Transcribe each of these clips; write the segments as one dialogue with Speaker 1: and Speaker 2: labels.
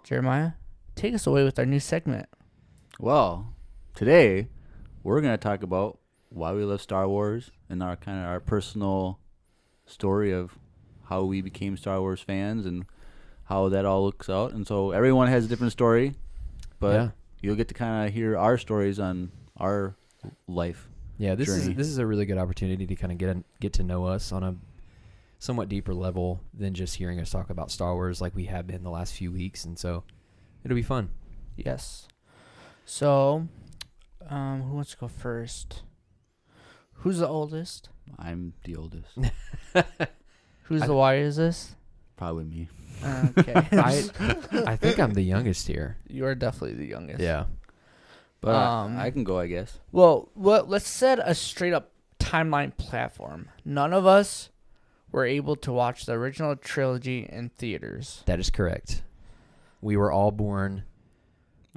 Speaker 1: Jeremiah, take us away with our new segment.
Speaker 2: Well, today we're going to talk about why we love Star Wars and our personal story of how we became Star Wars fans and how that all looks out. And so everyone has a different story, but you'll get to kind of hear our stories on our life.
Speaker 3: Yeah, this
Speaker 2: journey.
Speaker 3: is a really good opportunity to kind of get to know us on a somewhat deeper level than just hearing us talk about Star Wars like we have been the last few weeks, and so it'll be fun.
Speaker 1: Yes. So, who wants to go first? Who's the oldest?
Speaker 2: I'm the oldest.
Speaker 1: Who's the wisest?
Speaker 2: Probably me.
Speaker 1: Okay.
Speaker 3: I think I'm the youngest here.
Speaker 1: You are definitely the youngest.
Speaker 3: Yeah.
Speaker 2: But I can go, I guess.
Speaker 1: Well, let's set a straight up timeline platform. None of us were able to watch the original trilogy in theaters.
Speaker 3: That is correct. We were all born.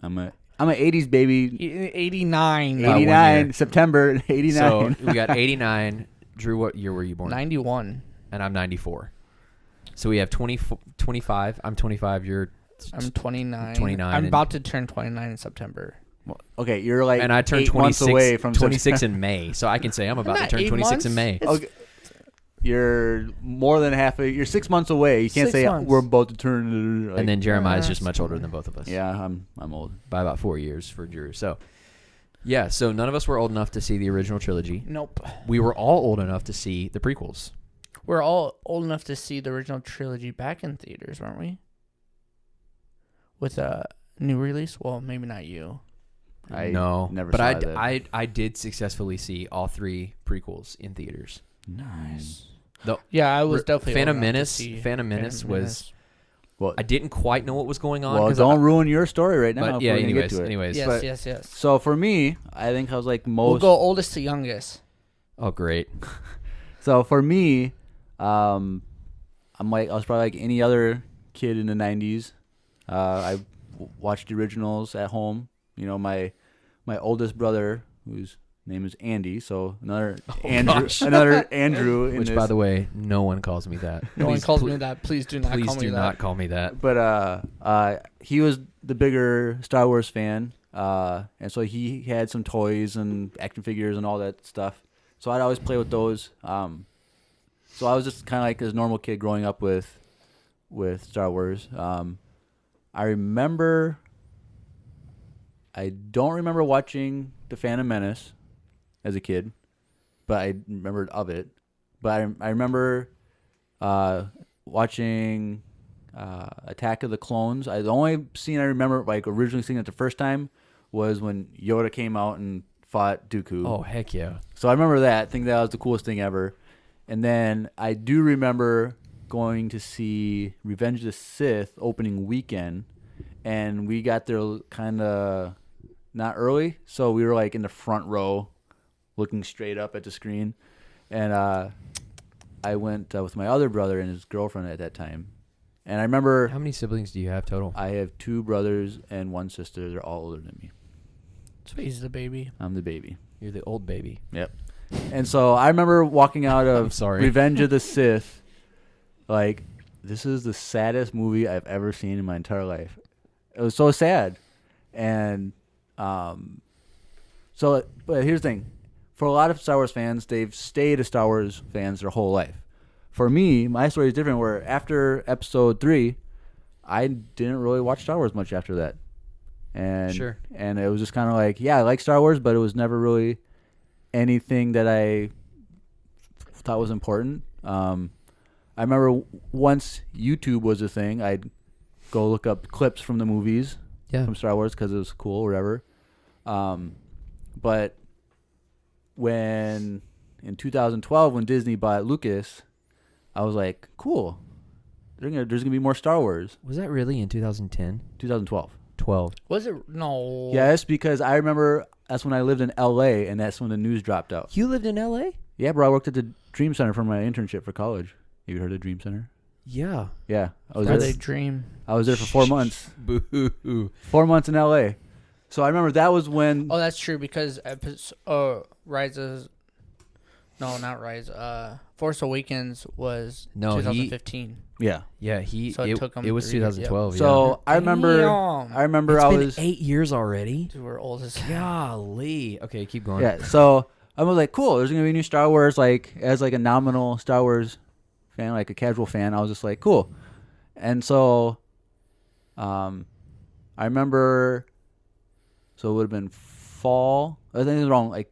Speaker 2: I'm an 80s baby.
Speaker 1: 89.
Speaker 2: 89, September 89.
Speaker 3: So we got 89. Drew, what year were you born?
Speaker 1: 91.
Speaker 3: And I'm 94. So we have 25. I'm 25.
Speaker 1: I'm 29.
Speaker 3: 29.
Speaker 1: I'm about to turn 29 in September.
Speaker 2: Okay, you're like
Speaker 3: and I turned
Speaker 2: 8 months
Speaker 3: 26,
Speaker 2: away from
Speaker 3: 26 in May. So I can say I'm about to turn 26 in May.
Speaker 2: Okay. You're more than you're 6 months away. You can't
Speaker 1: 6
Speaker 2: say
Speaker 1: months.
Speaker 2: We're about to turn.
Speaker 3: And then Jeremiah is just much older than both of us.
Speaker 2: Yeah, I'm old
Speaker 3: by about 4 years for Drew. So, yeah, so none of us were old enough to see the original trilogy.
Speaker 1: Nope.
Speaker 3: We were all old enough to see the prequels.
Speaker 1: We're all old enough to see the original trilogy back in theaters, weren't we? With a new release? Well, maybe not you.
Speaker 2: Never
Speaker 3: but
Speaker 2: saw that.
Speaker 3: I did successfully see all 3 prequels in theaters.
Speaker 2: Nice.
Speaker 1: I was definitely
Speaker 3: Phantom
Speaker 1: old enough to
Speaker 3: Menace.
Speaker 1: see
Speaker 3: Phantom Menace was.
Speaker 2: Well,
Speaker 3: I didn't quite know what was going on.
Speaker 2: Well, don't ruin your story right now.
Speaker 3: But yeah.
Speaker 2: Anyways.
Speaker 1: Yes.
Speaker 2: So for me, I think I was like most.
Speaker 1: We'll go oldest to youngest.
Speaker 3: Oh, great.
Speaker 2: So for me, I was probably like any other kid in the 90s. I watched the originals at home. You know, my oldest brother, whose name is Andy, so another Andrew.
Speaker 3: Which, by the way, no one calls me that.
Speaker 1: No one calls me that. Please do not call me that.
Speaker 3: Please do not call me that.
Speaker 2: But he was the bigger Star Wars fan, and so he had some toys and action figures and all that stuff. So I'd always play with those. So I was just kind of like this normal kid growing up with Star Wars. I don't remember watching The Phantom Menace as a kid, but I remembered of it. But I remember watching Attack of the Clones. The only scene I remember, like originally seeing it the first time, was when Yoda came out and fought Dooku.
Speaker 3: Oh, heck yeah.
Speaker 2: So I remember that. I think that was the coolest thing ever. And then I do remember going to see Revenge of the Sith opening weekend, and we got there kind of not early, so we were like in the front row looking straight up at the screen. And I went with my other brother and his girlfriend at that time. And I remember...
Speaker 3: How many siblings do you have total?
Speaker 2: I have 2 brothers and 1 sister. They're all older than me.
Speaker 1: So he's the baby.
Speaker 2: I'm the baby.
Speaker 3: You're the old baby.
Speaker 2: Yep. And so I remember walking out of
Speaker 3: sorry.
Speaker 2: Revenge of the Sith, like, this is the saddest movie I've ever seen in my entire life. It was so sad. And but here's the thing. For a lot of Star Wars fans, they've stayed as Star Wars fans their whole life. For me, my story is different, where after Episode 3, I didn't really watch Star Wars much after that. And
Speaker 3: Sure.
Speaker 2: And it was just kind of like, yeah, I like Star Wars, but it was never really anything that I thought was important. I remember once YouTube was a thing, I'd go look up clips from the movies from Star Wars because it was cool or whatever. But in 2012, when Disney bought Lucas, I was like, cool. There's gonna be more Star Wars.
Speaker 3: Was that really in 2010?
Speaker 2: 2012.
Speaker 3: 12.
Speaker 1: Was it? No.
Speaker 2: Yes, because I remember that's when I lived in L.A., and that's when the news dropped out.
Speaker 3: You lived in L.A.?
Speaker 2: Yeah, bro. I worked at the Dream Center for my internship for college. Have you heard of Dream Center?
Speaker 3: Yeah.
Speaker 2: Yeah. I was
Speaker 1: Where
Speaker 2: there.
Speaker 1: they dream.
Speaker 2: I was there for 4 months.
Speaker 3: Boo.
Speaker 2: 4 months in L.A. So I remember that was when...
Speaker 1: Oh, that's true, because Rise of No, not Rise. Force Awakens was
Speaker 3: No,
Speaker 1: 2015.
Speaker 2: Yeah.
Speaker 3: Yeah,
Speaker 1: So it took him
Speaker 3: it was
Speaker 1: 3 years,
Speaker 3: 2012.
Speaker 2: So I remember
Speaker 1: Damn.
Speaker 3: It's
Speaker 2: I
Speaker 3: been
Speaker 2: was
Speaker 3: 8 years already.
Speaker 1: Dude, we're old as
Speaker 3: Golly. Okay, keep going.
Speaker 2: yeah. So I was like, cool. There's gonna be a new Star Wars. Like as like a nominal Star Wars fan, like a casual fan, I was just like, cool. And so, I remember. So it would have been fall. I think it's wrong. Like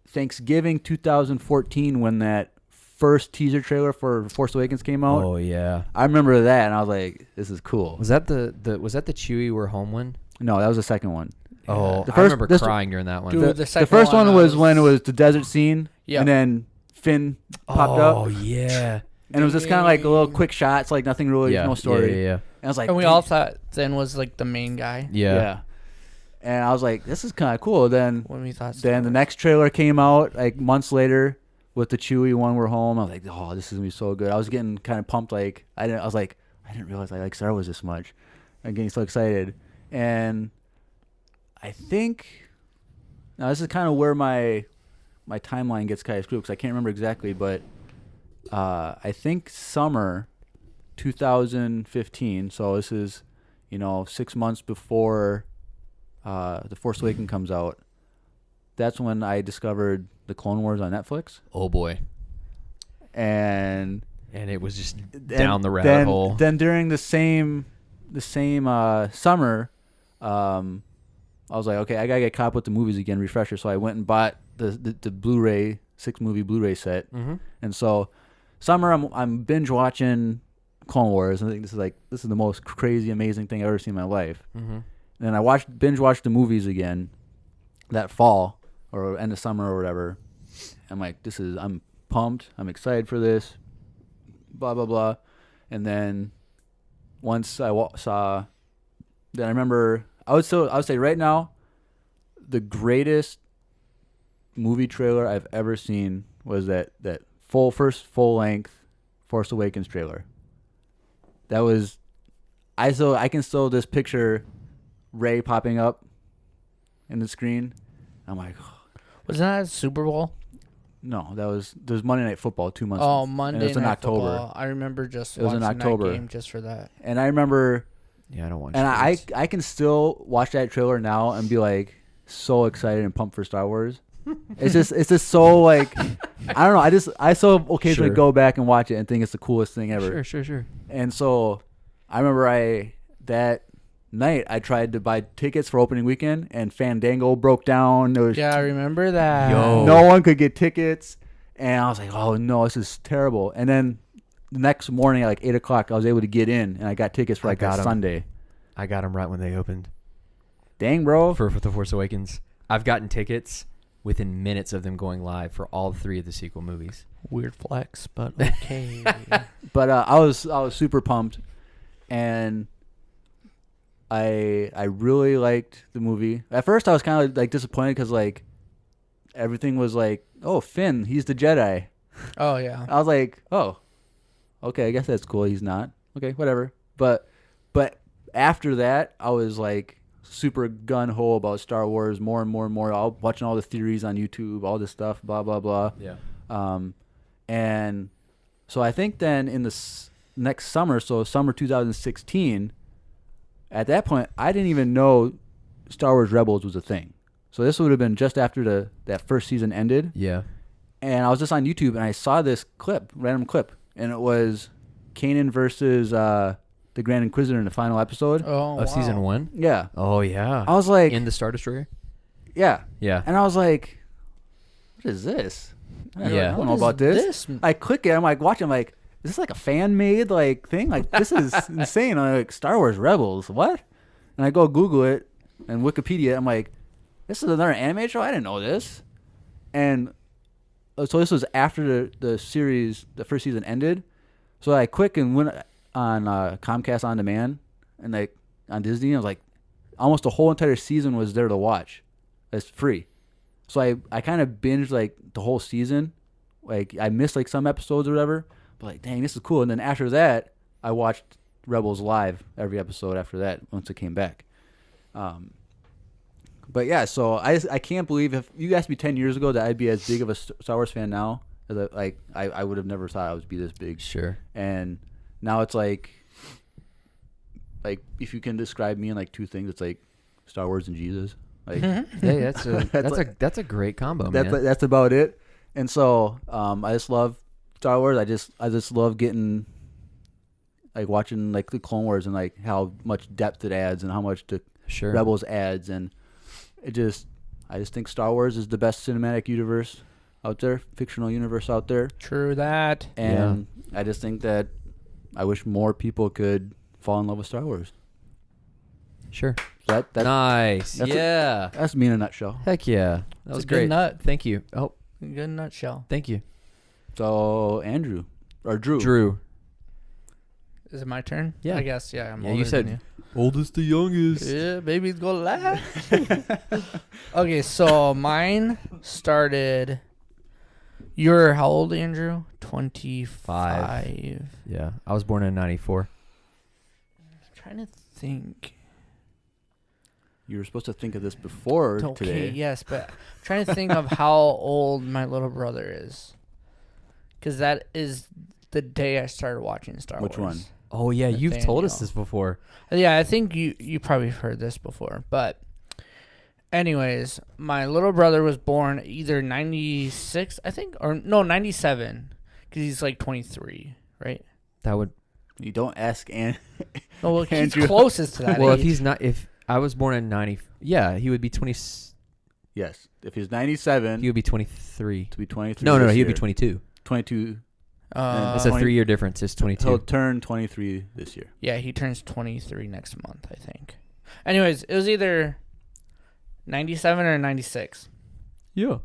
Speaker 2: Thanksgiving 2014 when that first teaser trailer for Force Awakens came out.
Speaker 3: Oh yeah.
Speaker 2: I remember that, and I was like, "This is cool."
Speaker 3: Was that the Chewie We're Home one?
Speaker 2: No, that was the second one.
Speaker 3: Oh,
Speaker 2: The
Speaker 3: I remember
Speaker 2: this-
Speaker 3: crying during that one.
Speaker 1: Dude,
Speaker 2: The
Speaker 1: second
Speaker 2: first one was
Speaker 1: was-
Speaker 2: when it was the desert scene,
Speaker 1: Yeah.
Speaker 2: and then Finn popped
Speaker 3: Oh
Speaker 2: up,
Speaker 3: yeah.
Speaker 2: and it was just kind of like a little quick shots, like nothing really,
Speaker 3: Yeah.
Speaker 2: no story.
Speaker 3: Yeah.
Speaker 2: And I was like,
Speaker 1: And we
Speaker 2: "Dang."
Speaker 1: all thought Zen was like the main guy
Speaker 3: Yeah.
Speaker 2: And I was like, this is kind of cool. Then
Speaker 1: when we thought.
Speaker 2: the next trailer came out like months later with the Chewie one. We're home. I was like, oh, this is gonna be so good. I was getting kind of pumped. Like I didn't realize I like Star Wars this much. I'm getting so excited. And I think now this is kind of where my timeline gets kind of screwed because I can't remember exactly, but I think summer 2015. So this is 6 months before The Force Awakens comes out. That's when I discovered the Clone Wars on Netflix,
Speaker 3: Oh boy.
Speaker 2: and
Speaker 3: And it was just
Speaker 2: then-
Speaker 3: down the rabbit hole.
Speaker 2: Then during the same summer, I was like, okay, I gotta get caught up with the movies again, refresher. So I went and bought the Blu-ray 6-movie Blu-ray set,
Speaker 3: Mm-hmm.
Speaker 2: and so summer I'm binge watching Clone Wars. I think this is the most crazy, amazing thing I've ever seen in my life.
Speaker 3: Mm-hmm.
Speaker 2: And then I binge watched the movies again that fall or end of summer or whatever. I'm like, I'm pumped. I'm excited for this. Blah blah blah. And then once I saw, then I remember I would say right now, the greatest movie trailer I've ever seen was that first full length Force Awakens trailer. That was, I can still just picture Ray popping up in the screen. I'm like,
Speaker 1: Wasn't that Super Bowl?
Speaker 2: no, there's Monday Night Football 2 months.
Speaker 1: Oh,
Speaker 2: and
Speaker 1: Monday
Speaker 2: it was in
Speaker 1: Night
Speaker 2: October.
Speaker 1: Football. I remember just
Speaker 2: It was in
Speaker 1: watching
Speaker 2: October.
Speaker 1: that game just for that.
Speaker 2: And I remember,
Speaker 3: Yeah, I don't want.
Speaker 2: and I can still watch that trailer now and be like so excited and pumped for Star Wars. It's just so like, I don't know. I so occasionally
Speaker 3: Sure.
Speaker 2: go back and watch it and think it's the coolest thing ever.
Speaker 3: Sure.
Speaker 2: And so I remember that night I tried to buy tickets for opening weekend and Fandango broke down. There was
Speaker 1: Yeah, I remember that.
Speaker 3: Yo.
Speaker 2: no one could get tickets, and I was like, oh no, this is terrible. And then the next morning at like 8:00 I was able to get in and I got tickets for
Speaker 3: I
Speaker 2: like
Speaker 3: got
Speaker 2: a
Speaker 3: 'em.
Speaker 2: Sunday.
Speaker 3: I got them right when they opened
Speaker 2: Dang, bro.
Speaker 3: for The Force Awakens. I've gotten tickets within minutes of them going live for all 3 of the sequel movies.
Speaker 1: Weird flex, but okay.
Speaker 2: But I was super pumped, and I really liked the movie. At first I was kind of like disappointed because like everything was like, oh, Finn, he's the Jedi.
Speaker 1: Oh yeah.
Speaker 2: I was like, oh, okay, I guess that's cool. He's not. Okay, whatever. But after that, I was like super gun ho about Star Wars more and more and more. I was watching all the theories on YouTube, all this stuff, blah blah blah.
Speaker 3: Yeah.
Speaker 2: And so I think then in the next summer, so summer 2016, at that point I didn't even know Star Wars Rebels was a thing. So this would have been just after that first season ended.
Speaker 3: Yeah.
Speaker 2: And I was just on YouTube and I saw this random clip, and it was Kanan versus the Grand Inquisitor in the final episode.
Speaker 1: Oh,
Speaker 3: Of season 1?
Speaker 2: Yeah.
Speaker 3: Oh yeah.
Speaker 2: I was like,
Speaker 3: In the Star Destroyer?
Speaker 2: yeah.
Speaker 3: Yeah.
Speaker 2: And I was like, what is this? I
Speaker 3: Yeah.
Speaker 2: don't know about this. I click it. I'm like watching. I'm like, is this like a fan made like thing? Like this is insane. I'm like, Star Wars Rebels. What? And I go Google it and Wikipedia. I'm like, this is another anime show. I didn't know this. And so this was after the series, the first season ended. So I quick and went on Comcast On Demand and like on Disney. I was like, almost the whole entire season was there to watch. It's free. So I kind of binged like the whole season. Like I missed like some episodes or whatever. But like, dang, this is cool. And then after that, I watched Rebels live every episode after that once it came back. But yeah, so I can't believe if you asked me 10 years ago that I'd be as big of a Star Wars fan now I would have never thought I would be this big.
Speaker 3: Sure.
Speaker 2: And now it's like if you can describe me in like two things, it's like Star Wars and Jesus. Like
Speaker 3: Hey, that's a great combo, man.
Speaker 2: that's about it. And so I just love Star Wars. I just love getting like watching like the Clone Wars and like how much depth it adds and how much the
Speaker 3: Sure.
Speaker 2: Rebels adds, and I just think Star Wars is the best cinematic universe out there, fictional universe out there.
Speaker 1: True that.
Speaker 2: And I just think that I wish more people could fall in love with Star Wars.
Speaker 3: Sure.
Speaker 2: That
Speaker 3: Nice. Yeah.
Speaker 2: that's me in a nutshell.
Speaker 3: Heck yeah. That was
Speaker 1: a good
Speaker 3: great.
Speaker 1: nut.
Speaker 3: Thank you. Oh,
Speaker 1: Good nutshell.
Speaker 3: thank you.
Speaker 2: So Andrew or Drew.
Speaker 3: Drew.
Speaker 1: Is it my turn?
Speaker 3: Yeah.
Speaker 1: I guess, yeah. I'm
Speaker 3: Yeah,
Speaker 1: older
Speaker 3: you said
Speaker 1: than
Speaker 3: oldest to youngest.
Speaker 1: you. Yeah, baby's gonna laugh. Okay, so mine started. You're how old, Andrew? 25.
Speaker 3: Yeah. I was born in 94.
Speaker 1: I'm trying to think.
Speaker 2: You were supposed to think of this before
Speaker 1: Okay,
Speaker 2: today.
Speaker 1: yes, but I'm trying to think of how old my little brother is. Because that is the day I started watching Star Wars.
Speaker 2: Which one?
Speaker 3: Oh, yeah. You've told us
Speaker 1: Nathaniel.
Speaker 3: this before.
Speaker 1: Yeah, I think you probably heard this before. But anyways, my little brother was born either 96, I think, or no, 97. Because he's like 23, right?
Speaker 3: That would.
Speaker 2: You don't ask
Speaker 1: No, well, he's
Speaker 2: Andrew.
Speaker 1: closest to that
Speaker 3: Well,
Speaker 1: age.
Speaker 3: if I was born in 90. Yeah, he would be 20.
Speaker 2: Yes. If he's 97,
Speaker 3: He would be 23.
Speaker 2: to be 23.
Speaker 3: No,
Speaker 2: this
Speaker 3: he would be
Speaker 2: year.
Speaker 3: 22.
Speaker 2: 22.
Speaker 3: That's a
Speaker 2: 20
Speaker 3: 3-year difference. It's 22.
Speaker 2: He'll turn 23 this year.
Speaker 1: Yeah, he turns 23 next month, I think. Anyways, it was either 97 or 96.
Speaker 3: Yeah.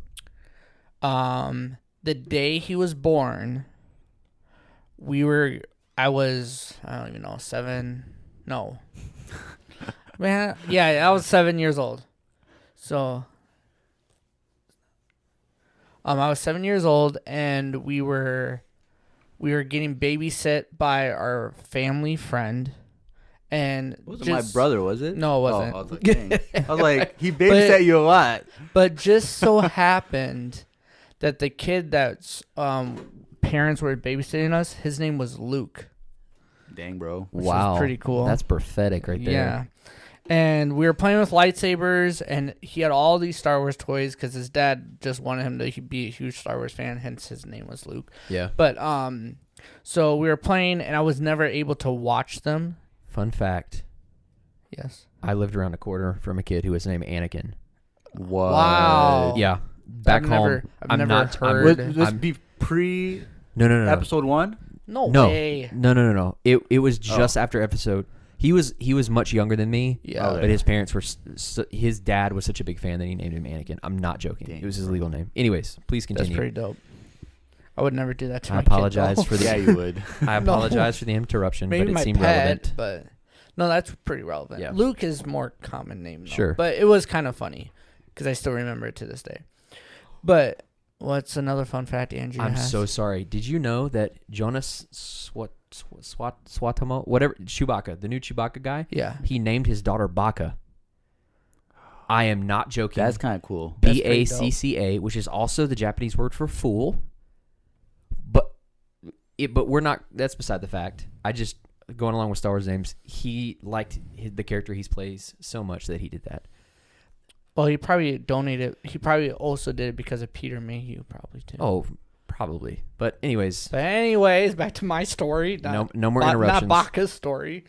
Speaker 1: The day he was born, I don't even know, 7. No. Man, yeah, I was 7 years old. So, I was 7 years old, and we were getting babysit by our family friend, and
Speaker 2: It wasn't my brother, was it?
Speaker 1: No, it wasn't.
Speaker 2: Oh, I was like, dang. I was like, he babysat you a lot.
Speaker 1: But just so happened that the kid that's parents were babysitting us, his name was Luke.
Speaker 2: Dang, bro.
Speaker 1: Which is
Speaker 3: Wow.
Speaker 1: pretty cool.
Speaker 3: That's prophetic right there.
Speaker 1: Yeah. And we were playing with lightsabers, and he had all these Star Wars toys because his dad just wanted him to be a huge Star Wars fan, hence his name was Luke.
Speaker 3: Yeah.
Speaker 1: But so we were playing, and I was never able to watch them.
Speaker 3: Fun fact.
Speaker 1: Yes.
Speaker 3: I lived around the corner from a kid who was named Anakin.
Speaker 2: What?
Speaker 1: Wow.
Speaker 3: Yeah. Back home.
Speaker 1: I've never
Speaker 3: I'm
Speaker 1: heard.
Speaker 2: Would this be pre
Speaker 3: No.
Speaker 2: episode 1?
Speaker 1: No
Speaker 3: No.
Speaker 1: way.
Speaker 3: No. It was just after episode. He was much younger than me.
Speaker 1: Yeah.
Speaker 2: Okay.
Speaker 3: But his parents were. His dad was such a big fan that he named him Anakin. I'm not joking.
Speaker 2: Dang.
Speaker 3: It was his legal name. Anyways, please
Speaker 1: That's
Speaker 3: continue.
Speaker 1: pretty dope. I would never do that to
Speaker 3: I
Speaker 1: my kid,
Speaker 3: apologize
Speaker 1: though.
Speaker 3: for the.
Speaker 2: Yeah, you would.
Speaker 3: I apologize for the interruption,
Speaker 1: Maybe
Speaker 3: but it
Speaker 1: my
Speaker 3: seemed
Speaker 1: pet,
Speaker 3: relevant.
Speaker 1: but no, that's pretty relevant.
Speaker 3: Yeah.
Speaker 1: Luke is more common name, though.
Speaker 3: Sure.
Speaker 1: But it was kind of funny because I still remember it to this day. But what's another fun fact Andrew
Speaker 3: I'm
Speaker 1: has?
Speaker 3: so sorry. Did you know that Jonas Swatamo, whatever, Chewbacca, the new Chewbacca guy,
Speaker 1: Yeah.
Speaker 3: he named his daughter Baka. I am not joking.
Speaker 2: That's kind of cool.
Speaker 1: That's pretty dope.
Speaker 3: Bacca, which is also the Japanese word for fool. But we're not. That's beside the fact. I just going along with Star Wars names. He liked the character he plays so much that he did that.
Speaker 1: Well, he probably donated. He probably also did it because of Peter Mayhew, probably too.
Speaker 3: Oh, probably. But anyways,
Speaker 1: But anyways, back to my story.
Speaker 3: no more interruptions.
Speaker 1: Not Baka's story.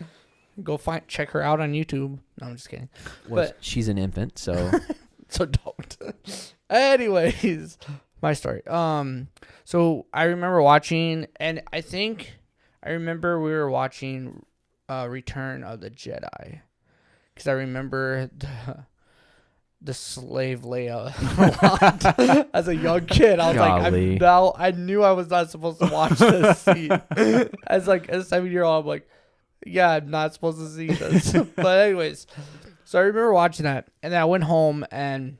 Speaker 1: Go check her out on YouTube. No, I'm just kidding.
Speaker 3: Well,
Speaker 1: but-
Speaker 3: she's an infant, so
Speaker 1: So don't. Anyways, my story. So I remember watching, and I remember we were watching Return of the Jedi, because I remember the slave Leia a lot as a young kid. I was
Speaker 3: Golly.
Speaker 1: like, I knew I was not supposed to watch this scene. As like a 7-year-old, I'm like, yeah, I'm not supposed to see this. But anyways, so I remember watching that, and then I went home and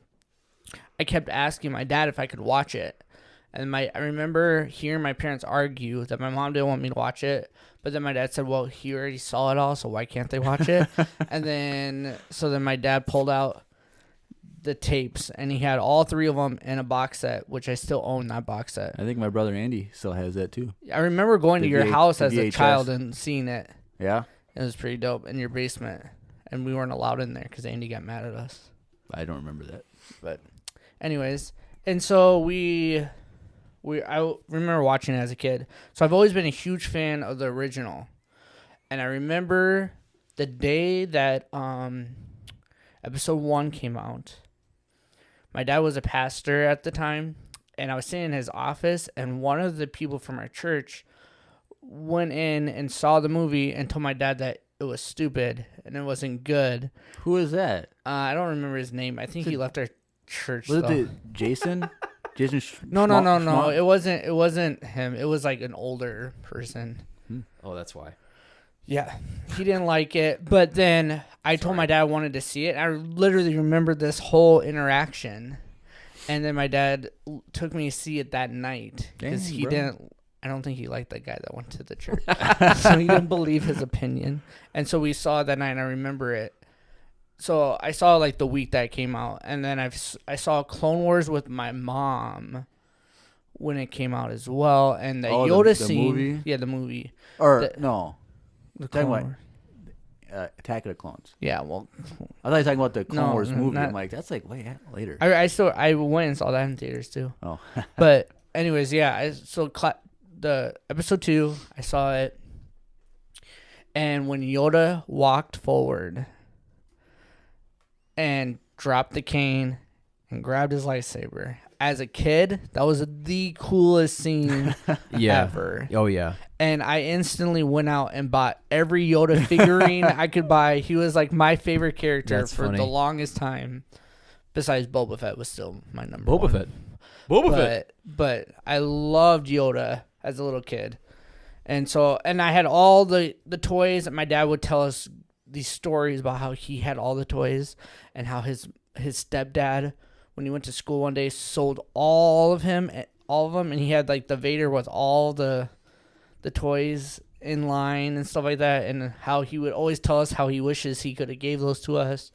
Speaker 1: I kept asking my dad if I could watch it. And I remember hearing my parents argue that my mom didn't want me to watch it, but then my dad said, well, he already saw it all, so why can't they watch it? And then my dad pulled out the tapes, and he had all 3 of them in a box set, which I still own that box set.
Speaker 2: I think my brother Andy still has that too.
Speaker 1: I remember going to your house as a
Speaker 2: VHS.
Speaker 1: child and seeing it.
Speaker 2: Yeah,
Speaker 1: It was pretty dope in your basement, and we weren't allowed in there because Andy got mad at us.
Speaker 2: I don't remember that.
Speaker 1: But, anyways, and so I remember watching it as a kid. So I've always been a huge fan of the original, and I remember the day that episode 1 came out. My dad was a pastor at the time, and I was sitting in his office, and one of the people from our church went in and saw the movie and told my dad that it was stupid and it wasn't good.
Speaker 2: Who is that?
Speaker 1: I don't remember his name. I think he left our church.
Speaker 2: Was
Speaker 1: though.
Speaker 2: it Jason? Jason?
Speaker 1: No. It wasn't him. It was like an older person.
Speaker 3: Oh, that's why.
Speaker 1: Yeah, he didn't like it. But then I told my dad I wanted to see it. I literally remembered this whole interaction. And then my dad took me to see it that night because he didn't. I don't think he liked that guy that went to the church. So he didn't believe his opinion. And so we saw it that night, and I remember it. So I saw like the week that it came out. And then I saw Clone Wars with my mom when it came out as well. And the Yoda scene.
Speaker 2: Movie?
Speaker 1: Yeah, the movie.
Speaker 2: No.
Speaker 1: The Clone Wars.
Speaker 2: Attack of the Clones.
Speaker 1: Yeah, well.
Speaker 2: I thought you were talking about the Clone Wars movie.
Speaker 1: Not,
Speaker 2: I'm like, that's like way later.
Speaker 1: I went and saw that in theaters too.
Speaker 2: Oh.
Speaker 1: But anyways, yeah. The episode 2, I saw it. And when Yoda walked forward and dropped the cane and grabbed his lightsaber, as a kid, that was the coolest scene ever.
Speaker 3: Oh, yeah.
Speaker 1: And I instantly went out and bought every Yoda figurine I could buy. He was like my favorite character for the longest time. Besides Boba Fett was still my number one.
Speaker 3: Boba Fett.
Speaker 1: But I loved Yoda as a little kid. And I had all the toys, and my dad would tell us these stories about how he had all the toys and how his stepdad, when he went to school one day, sold all of them, and he had like the Vader with all the toys in line and stuff like that, and how he would always tell us how he wishes he could have gave those to us.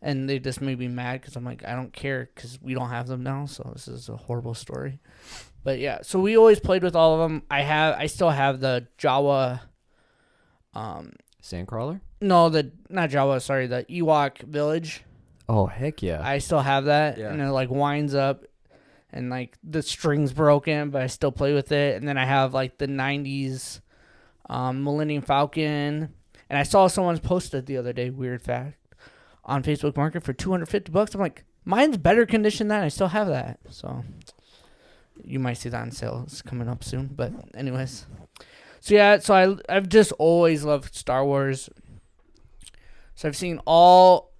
Speaker 1: And they just made me mad because I'm like, I don't care because we don't have them now. So this is a horrible story. But yeah, so we always played with all of them. I still have the Jawa.
Speaker 3: Sandcrawler?
Speaker 1: No, not Jawa. Sorry, the Ewok village.
Speaker 3: Oh, heck yeah.
Speaker 1: I still have that, and it like winds up, and like the string's broken, but I still play with it. And then I have like the '90s Millennium Falcon, and I saw someone's posted the other day. Weird fact. On Facebook Market for $250. I'm like, mine's better condition than I still have that. So you might see that on sale. It's coming up soon. But anyways. So yeah, I've just always loved Star Wars. So I've seen all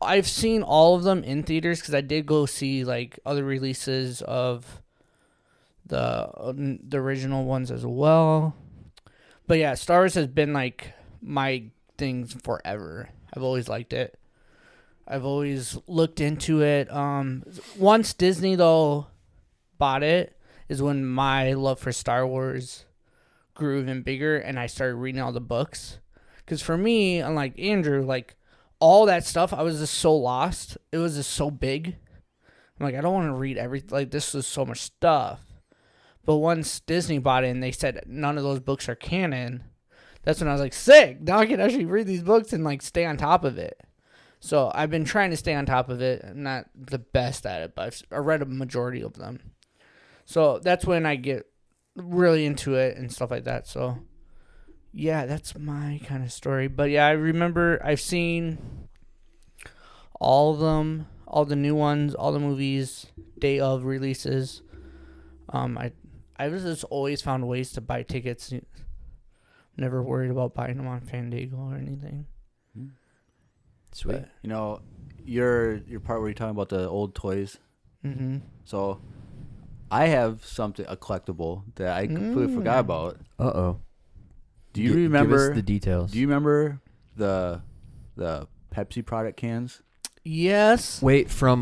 Speaker 1: of them in theaters because I did go see like other releases of the original ones as well. But yeah, Star Wars has been like my thing forever. I've always liked it. I've always looked into it. Once Disney, though, bought it, is when my love for Star Wars grew even bigger, and I started reading all the books. Because for me, unlike Andrew, like, all that stuff, I was just so lost. It was just so big. I'm like, I don't want to read everything. Like, this was so much stuff. But once Disney bought it and they said none of those books are canon, that's when I was like, sick! Now I can actually read these books and, like, stay on top of it. So I've been trying to stay on top of it. I'm not the best at it, but I read a majority of them. So that's when I get really into it and stuff like that. So yeah, that's my kind of story. But yeah, I remember I've seen all of them, all the new ones, all the movies, day of releases. I was just always found ways to buy tickets. Never worried about buying them on Fandango or anything.
Speaker 3: Sweet.
Speaker 1: But,
Speaker 2: you know, your part where you're talking about the old toys.
Speaker 1: Mm-hmm.
Speaker 2: So I have a collectible that I completely forgot about.
Speaker 3: Uh-oh.
Speaker 2: Do you remember
Speaker 3: give us the details?
Speaker 2: Do you remember the Pepsi product cans?
Speaker 1: Yes.
Speaker 3: Wait, from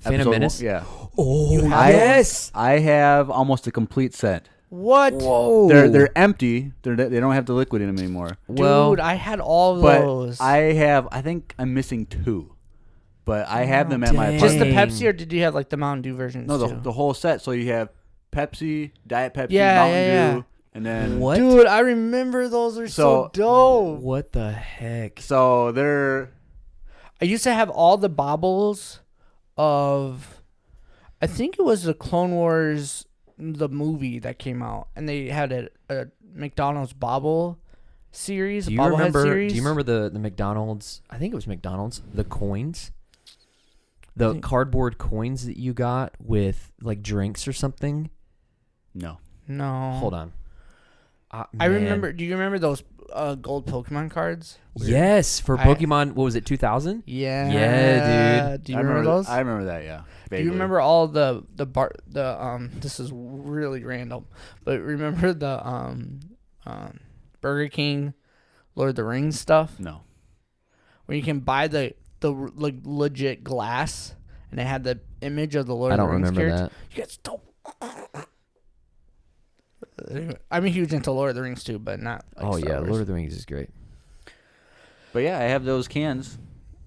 Speaker 3: Phantom Menace?
Speaker 2: Yeah.
Speaker 3: Oh,
Speaker 2: yes. I have almost a complete set.
Speaker 1: What?
Speaker 3: Whoa.
Speaker 2: They're empty. They don't have the liquid in them anymore.
Speaker 1: Dude, I had all those.
Speaker 2: But I think I'm missing 2. But I have them at my
Speaker 3: dang.
Speaker 1: Just the
Speaker 2: apartment.
Speaker 1: Pepsi, or did you have like the Mountain Dew versions?
Speaker 2: No,
Speaker 1: too?
Speaker 2: the whole set. So you have Pepsi, Diet Pepsi,
Speaker 1: Yeah,
Speaker 2: Mountain
Speaker 1: yeah,
Speaker 2: Dew, and then
Speaker 3: What?
Speaker 1: Dude, I remember those are so dope.
Speaker 3: What the heck?
Speaker 2: so they're
Speaker 1: I used to have all the baubles of, I think it was the Clone Wars, the movie that came out, and they had a McDonald's bauble series.
Speaker 3: Do
Speaker 1: a
Speaker 3: you
Speaker 1: bobblehead
Speaker 3: remember?
Speaker 1: series.
Speaker 3: Do you remember the McDonald's? I think it was McDonald's. The coins, the cardboard coins that you got with like drinks or something.
Speaker 2: no.
Speaker 1: No.
Speaker 3: Hold on.
Speaker 1: I
Speaker 3: Man.
Speaker 1: remember. Do you remember those gold Pokemon cards?
Speaker 3: Yes, for Pokemon. What was it? 2000.
Speaker 1: Yeah.
Speaker 3: Yeah, dude.
Speaker 1: Do you remember those?
Speaker 2: I remember that. Yeah.
Speaker 1: Do you remember all the this is really random, but remember the Burger King Lord of the Rings stuff
Speaker 2: No.
Speaker 1: where you can buy the like legit glass and it had the image of the Lord
Speaker 3: I
Speaker 1: of the
Speaker 3: don't
Speaker 1: Rings
Speaker 3: remember
Speaker 1: character?
Speaker 3: that.
Speaker 1: You guys don't. I'm huge into Lord of the Rings too, but not. Like
Speaker 3: Oh
Speaker 1: Star
Speaker 3: yeah,
Speaker 1: Wars.
Speaker 3: Lord of the Rings is great.
Speaker 2: But yeah, I have those cans,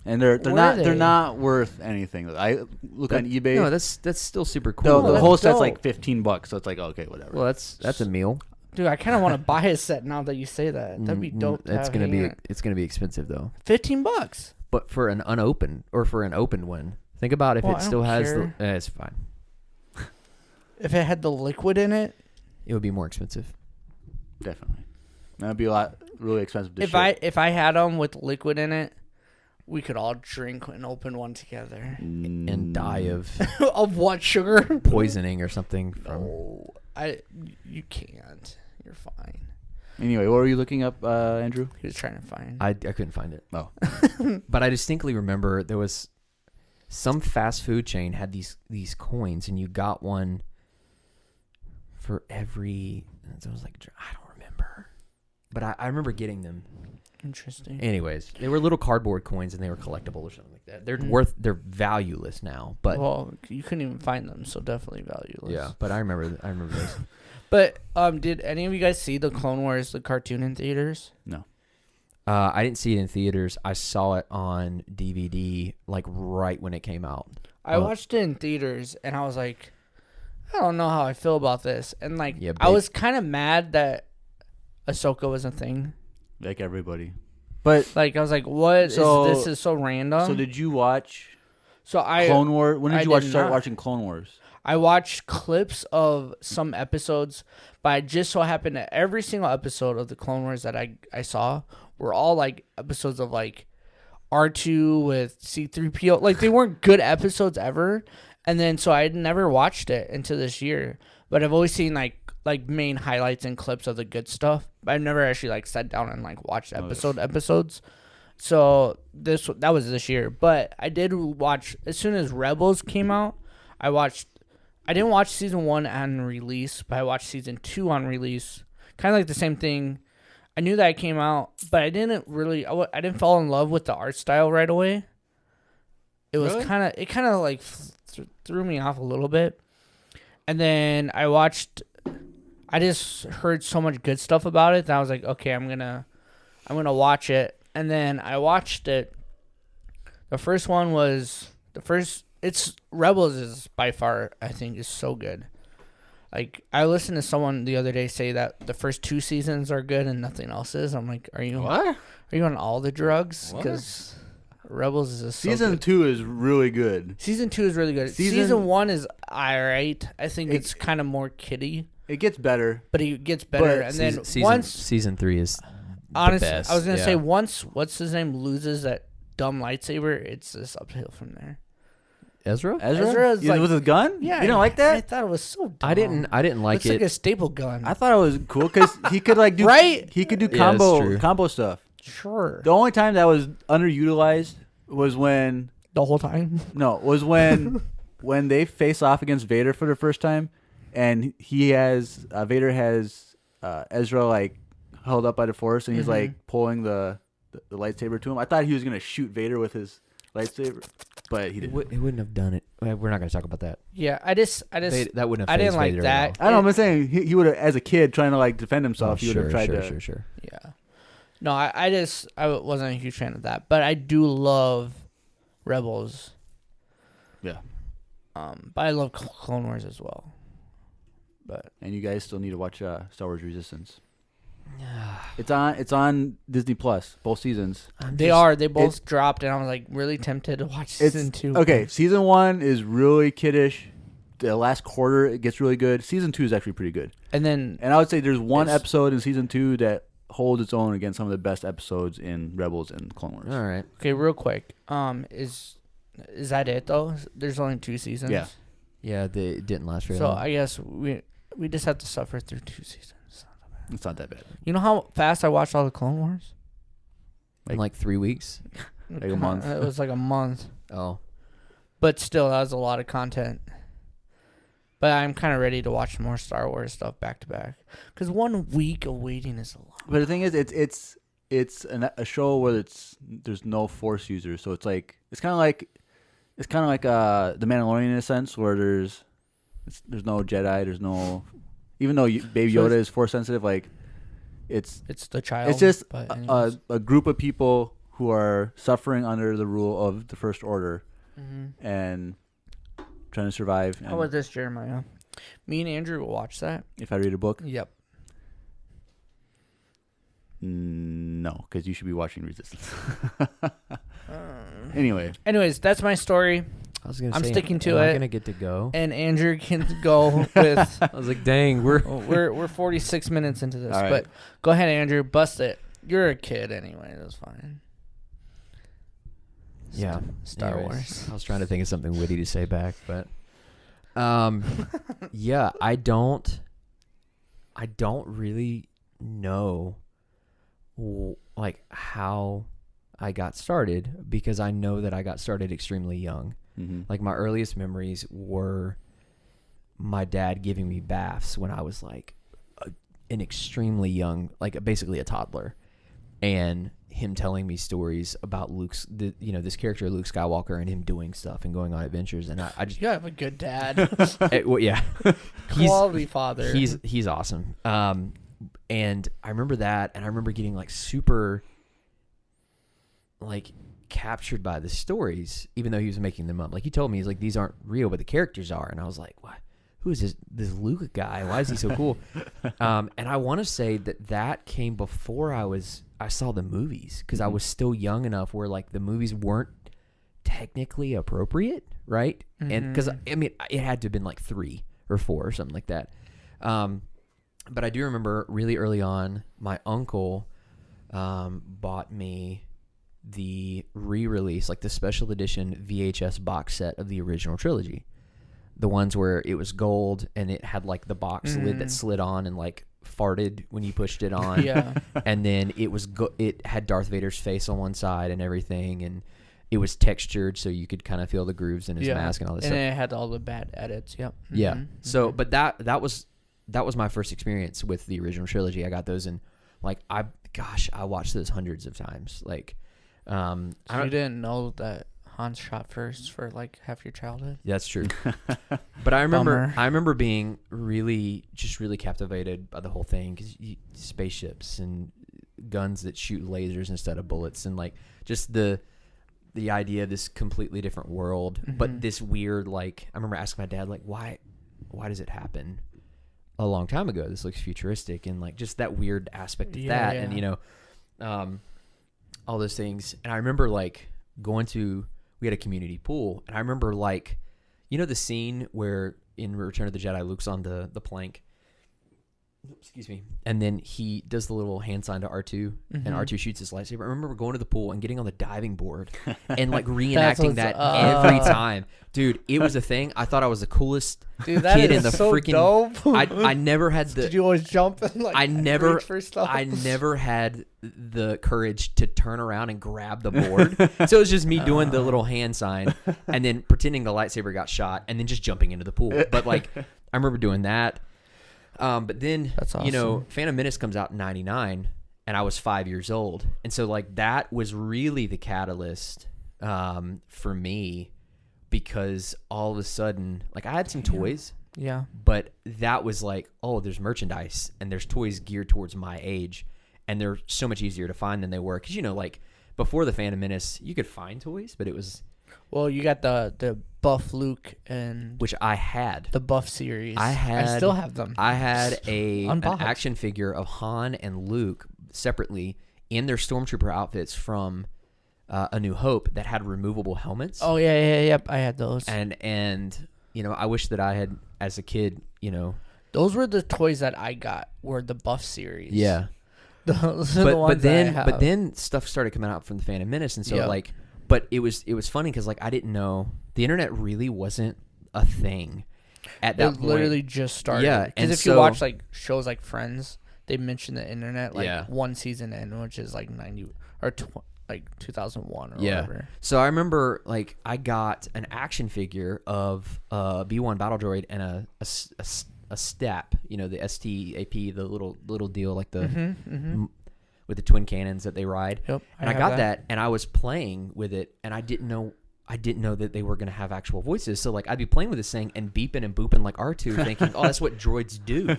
Speaker 2: and they're
Speaker 1: Where
Speaker 2: not
Speaker 1: are
Speaker 2: they're
Speaker 1: they?
Speaker 2: not worth anything. I look on eBay.
Speaker 3: No, that's still super
Speaker 2: the,
Speaker 3: cool.
Speaker 2: the
Speaker 3: though.
Speaker 2: whole
Speaker 1: that's
Speaker 2: set's like
Speaker 1: dope.
Speaker 2: $15, so it's like okay, whatever.
Speaker 3: Well, that's a meal.
Speaker 1: Dude, I kind of want to buy a set now that you say that. That'd be dope.
Speaker 3: That's it's gonna be expensive though.
Speaker 1: $15.
Speaker 3: But for an unopened or for an opened one, think about if
Speaker 1: Well,
Speaker 3: it
Speaker 1: I
Speaker 3: still
Speaker 1: don't
Speaker 3: has
Speaker 1: care.
Speaker 3: the. It's fine.
Speaker 1: If it had the liquid in it.
Speaker 3: It would be more expensive.
Speaker 2: Definitely, that'd be a lot really expensive. To
Speaker 1: If I had them with liquid in it, we could all drink and open one together.
Speaker 3: And die of
Speaker 1: Of what, sugar?
Speaker 3: poisoning or something. From,
Speaker 1: Oh, you can't. You're fine.
Speaker 2: Anyway, what were you looking up, Andrew?
Speaker 1: He was trying to find.
Speaker 3: I couldn't find it.
Speaker 2: Oh,
Speaker 3: But I distinctly remember there was some fast food chain had these coins, and you got one for every. It was like I don't remember, but I remember getting them.
Speaker 1: Interesting.
Speaker 3: Anyways, they were little cardboard coins, and they were collectible or something like that. They're valueless now, but
Speaker 1: Well, you couldn't even find them, so definitely valueless.
Speaker 3: yeah. But I remember those.
Speaker 1: But did any of you guys see the Clone Wars, the cartoon in theaters?
Speaker 2: no.
Speaker 3: I didn't see it in theaters. I saw it on DVD like right when it came out.
Speaker 1: I watched it in theaters, and I was like, I don't know how I feel about this. And like,
Speaker 3: Yeah,
Speaker 1: I was kind of mad that Ahsoka was a thing.
Speaker 2: Like everybody. But
Speaker 1: Like, I was like, what
Speaker 2: So-
Speaker 1: is this? Is so random.
Speaker 2: so did you watch
Speaker 1: So
Speaker 2: Clone Wars? When did
Speaker 1: I
Speaker 2: you
Speaker 1: did
Speaker 2: start
Speaker 1: not.
Speaker 2: watching Clone Wars?
Speaker 1: I watched clips of some episodes, but I just so happened that every single episode of the Clone Wars that I saw were all like episodes of like R2 with C3PO. Like, they weren't good episodes ever. And then so I had never watched it until this year, but I've always seen like main highlights and clips of the good stuff. But I've never actually like sat down and like watched episodes. So that was this year, but I did watch as soon as Rebels came out. I didn't watch season 1 on release, but I watched season 2 on release. Kind of like the same thing. I knew that it came out, but I didn't really. I didn't fall in love with the art style right away. It was
Speaker 2: Really?
Speaker 1: kind of like threw me off a little bit. And then I just heard so much good stuff about it that I was like, okay, I'm gonna watch it. And then I watched it. The first one was it's Rebels is by far, I think, is so good. Like, I listened to someone the other day say that the first 2 seasons are good and nothing else is. I'm like, are you on all the drugs?
Speaker 2: What?
Speaker 1: Because Rebels is just so
Speaker 2: Season
Speaker 1: good.
Speaker 2: 2 is really good.
Speaker 1: Season 2 is really good. Season 1 is alright. I think it's kind of more kiddie,
Speaker 2: It gets better.
Speaker 1: but it gets better. And then
Speaker 3: season 3 is
Speaker 1: honestly,
Speaker 3: the best.
Speaker 1: I was gonna
Speaker 3: yeah.
Speaker 1: say once what's his name loses that dumb lightsaber, it's just uphill from there.
Speaker 3: Ezra.
Speaker 1: Ezra's like-
Speaker 2: with his gun?
Speaker 1: Yeah,
Speaker 2: You didn't like that?
Speaker 1: I thought it was so dumb.
Speaker 3: I didn't like
Speaker 1: Looks
Speaker 3: it.
Speaker 1: like a staple gun.
Speaker 2: I thought it was cool because he could like do
Speaker 1: Right?
Speaker 2: He could do
Speaker 3: Yeah, that's true.
Speaker 2: combo stuff.
Speaker 1: Sure.
Speaker 2: The only time that was underutilized was when
Speaker 1: The whole time.
Speaker 2: when they face off against Vader for the first time, and Vader has Ezra like held up by the Force, and he's like pulling the lightsaber to him. I thought he was gonna shoot Vader with his lightsaber, but he
Speaker 3: It,
Speaker 2: didn't.
Speaker 3: it wouldn't have done it. We're not going to talk about that.
Speaker 1: Yeah, I just
Speaker 3: That wouldn't have.
Speaker 1: I didn't
Speaker 3: phased
Speaker 1: like
Speaker 3: Vader
Speaker 1: that.
Speaker 3: at all.
Speaker 2: I don't know. I'm saying he would have, as a kid trying to like defend himself. He would have tried to.
Speaker 3: Sure.
Speaker 1: Yeah. No, I wasn't a huge fan of that, but I do love Rebels.
Speaker 2: Yeah.
Speaker 1: But I love Clone Wars as well. But
Speaker 2: And you guys still need to watch Star Wars Resistance. It's on Disney Plus, both seasons.
Speaker 1: They both dropped, and I was like really tempted to watch season 2.
Speaker 2: Okay, season 1 is really kiddish. The last quarter it gets really good. Season 2 is actually pretty good.
Speaker 1: And
Speaker 2: I would say there's one episode in season 2 that holds its own against some of the best episodes in Rebels and Clone Wars.
Speaker 3: All right.
Speaker 1: Okay, real quick. Is that it though? There's only 2 seasons.
Speaker 2: Yeah.
Speaker 3: Yeah, they didn't last very
Speaker 1: So
Speaker 3: long.
Speaker 1: I guess we just have to suffer through 2 seasons.
Speaker 2: It's not that bad.
Speaker 1: You know how fast I watched all the Clone Wars?
Speaker 3: In like 3 weeks.
Speaker 2: Like a month.
Speaker 1: It was like a month.
Speaker 3: Oh.
Speaker 1: But still, that was a lot of content. But I'm kind of ready to watch more Star Wars stuff back to back. Because 1 week of waiting is a lot.
Speaker 2: But the thing is, it's a show where there's no Force users, so it's kind of like the Mandalorian in a sense, where there's no Jedi, there's no, even though Baby Yoda is Force sensitive, like it's
Speaker 1: the child.
Speaker 2: It's just
Speaker 1: but
Speaker 2: a group of people who are suffering under the rule of the First Order and trying to survive.
Speaker 1: How about this, Jeremiah? Me and Andrew will watch that.
Speaker 2: If I read a book?
Speaker 1: Yep.
Speaker 2: No, because you should be watching Resistance. Anyways,
Speaker 1: that's my story.
Speaker 3: I was gonna
Speaker 1: I'm
Speaker 3: say,
Speaker 1: sticking to
Speaker 3: am
Speaker 1: it.
Speaker 3: I gonna get to go?
Speaker 1: And Andrew can go with.
Speaker 3: I was like, dang,
Speaker 1: we're 46 minutes into this,
Speaker 2: right.
Speaker 1: but go ahead, Andrew, bust it. You're a kid anyway. That's fine.
Speaker 3: Yeah.
Speaker 1: Star
Speaker 3: Anyways,
Speaker 1: Wars.
Speaker 3: I was trying to think of something witty to say back, but yeah, I don't really know like how I got started, because I know that I got started extremely young. Like my earliest memories were my dad giving me baths when I was like an extremely young, like basically a toddler, and him telling me stories about this character Luke Skywalker, and him doing stuff and going on adventures. And I just
Speaker 1: You have a good dad.
Speaker 3: well, yeah,
Speaker 1: Quality father.
Speaker 3: He's awesome. And I remember that, and I remember getting like super like captured by the stories, even though he was making them up. Like he told me, he's like, these aren't real, but the characters are. And I was like, what? Who is this Luke guy? Why is he so cool? And I want to say that came before I saw the movies, because I was still young enough where like the movies weren't technically appropriate, right? And because I mean, it had to have been like 3 or 4 or something like that. But I do remember really early on, my uncle bought me the re-release, like the special edition VHS box set of the original trilogy. The ones where it was gold and it had like the box lid that slid on and like farted when you pushed it on.
Speaker 1: Yeah.
Speaker 3: And then it had Darth Vader's face on one side and everything, and it was textured so you could kind of feel the grooves in his mask and all this
Speaker 1: and
Speaker 3: stuff.
Speaker 1: it had all the bad edits. Yep.
Speaker 3: Yeah. So, but that was my first experience with the original trilogy. I got those, and like I watched those hundreds of times. Like,
Speaker 1: So you didn't know that Han shot first for like half your childhood?
Speaker 3: That's true. But I remember
Speaker 1: Bummer.
Speaker 3: being really captivated by the whole thing, because spaceships and guns that shoot lasers instead of bullets, and like just the idea of this completely different world, but this weird, like, I remember asking my dad, like, why does it happen a long time ago? This looks futuristic, and like just that weird aspect of that. And all those things. And I remember like we had a community pool, and I remember like, the scene where in Return of the Jedi, Luke's on the plank, excuse me, and then he does the little hand sign to R2, and R2 shoots his lightsaber. I remember going to the pool and getting on the diving board and like reenacting that every time. Dude, it was a thing. I thought I was the coolest kid in the
Speaker 1: so
Speaker 3: freaking
Speaker 1: dope.
Speaker 3: I never had the
Speaker 1: Did you always jump and like reach for stuff?
Speaker 3: I never had the courage to turn around and grab the board. So it was just me doing the little hand sign and then pretending the lightsaber got shot and then just jumping into the pool. But like I remember doing that. But then,
Speaker 1: That's awesome.
Speaker 3: Phantom Menace comes out in 99, and I was 5 years old. And so, like, that was really the catalyst for me, because all of a sudden, like, I had some toys.
Speaker 1: Yeah.
Speaker 3: But that was like, oh, there's merchandise, and there's toys geared towards my age, and they're so much easier to find than they were. Because, like, before the Phantom Menace, you could find toys, but it was
Speaker 1: Well, you got the Buff Luke and
Speaker 3: which I had.
Speaker 1: the Buff series.
Speaker 3: I
Speaker 1: still have them.
Speaker 3: I had an
Speaker 1: Unboxed.
Speaker 3: action figure of Han and Luke separately in their stormtrooper outfits from A New Hope that had removable helmets.
Speaker 1: Oh yep. I had those.
Speaker 3: And I wish that I had as a kid.
Speaker 1: Those were the toys that I got. Were the Buff series.
Speaker 3: Yeah.
Speaker 1: Those are the ones that I have.
Speaker 3: But then stuff started coming out from the Phantom Menace, and so
Speaker 1: Yep.
Speaker 3: but it was funny because I didn't know the internet really wasn't a thing at that
Speaker 1: It
Speaker 3: point.
Speaker 1: literally just started.
Speaker 3: Yeah,
Speaker 1: Because
Speaker 3: and
Speaker 1: if you watch shows like Friends, they mention the internet one season in, which is 90 or 2001 or whatever.
Speaker 3: So I remember I got an action figure of B1 battle droid and a STAP, the STAP, the little deal with the twin cannons that they ride.
Speaker 1: Yep.
Speaker 3: And I got that, and I was playing with it, and I didn't know that they were going to have actual voices. So I'd be playing with this thing and beeping and booping like R2, thinking, oh, that's what droids do.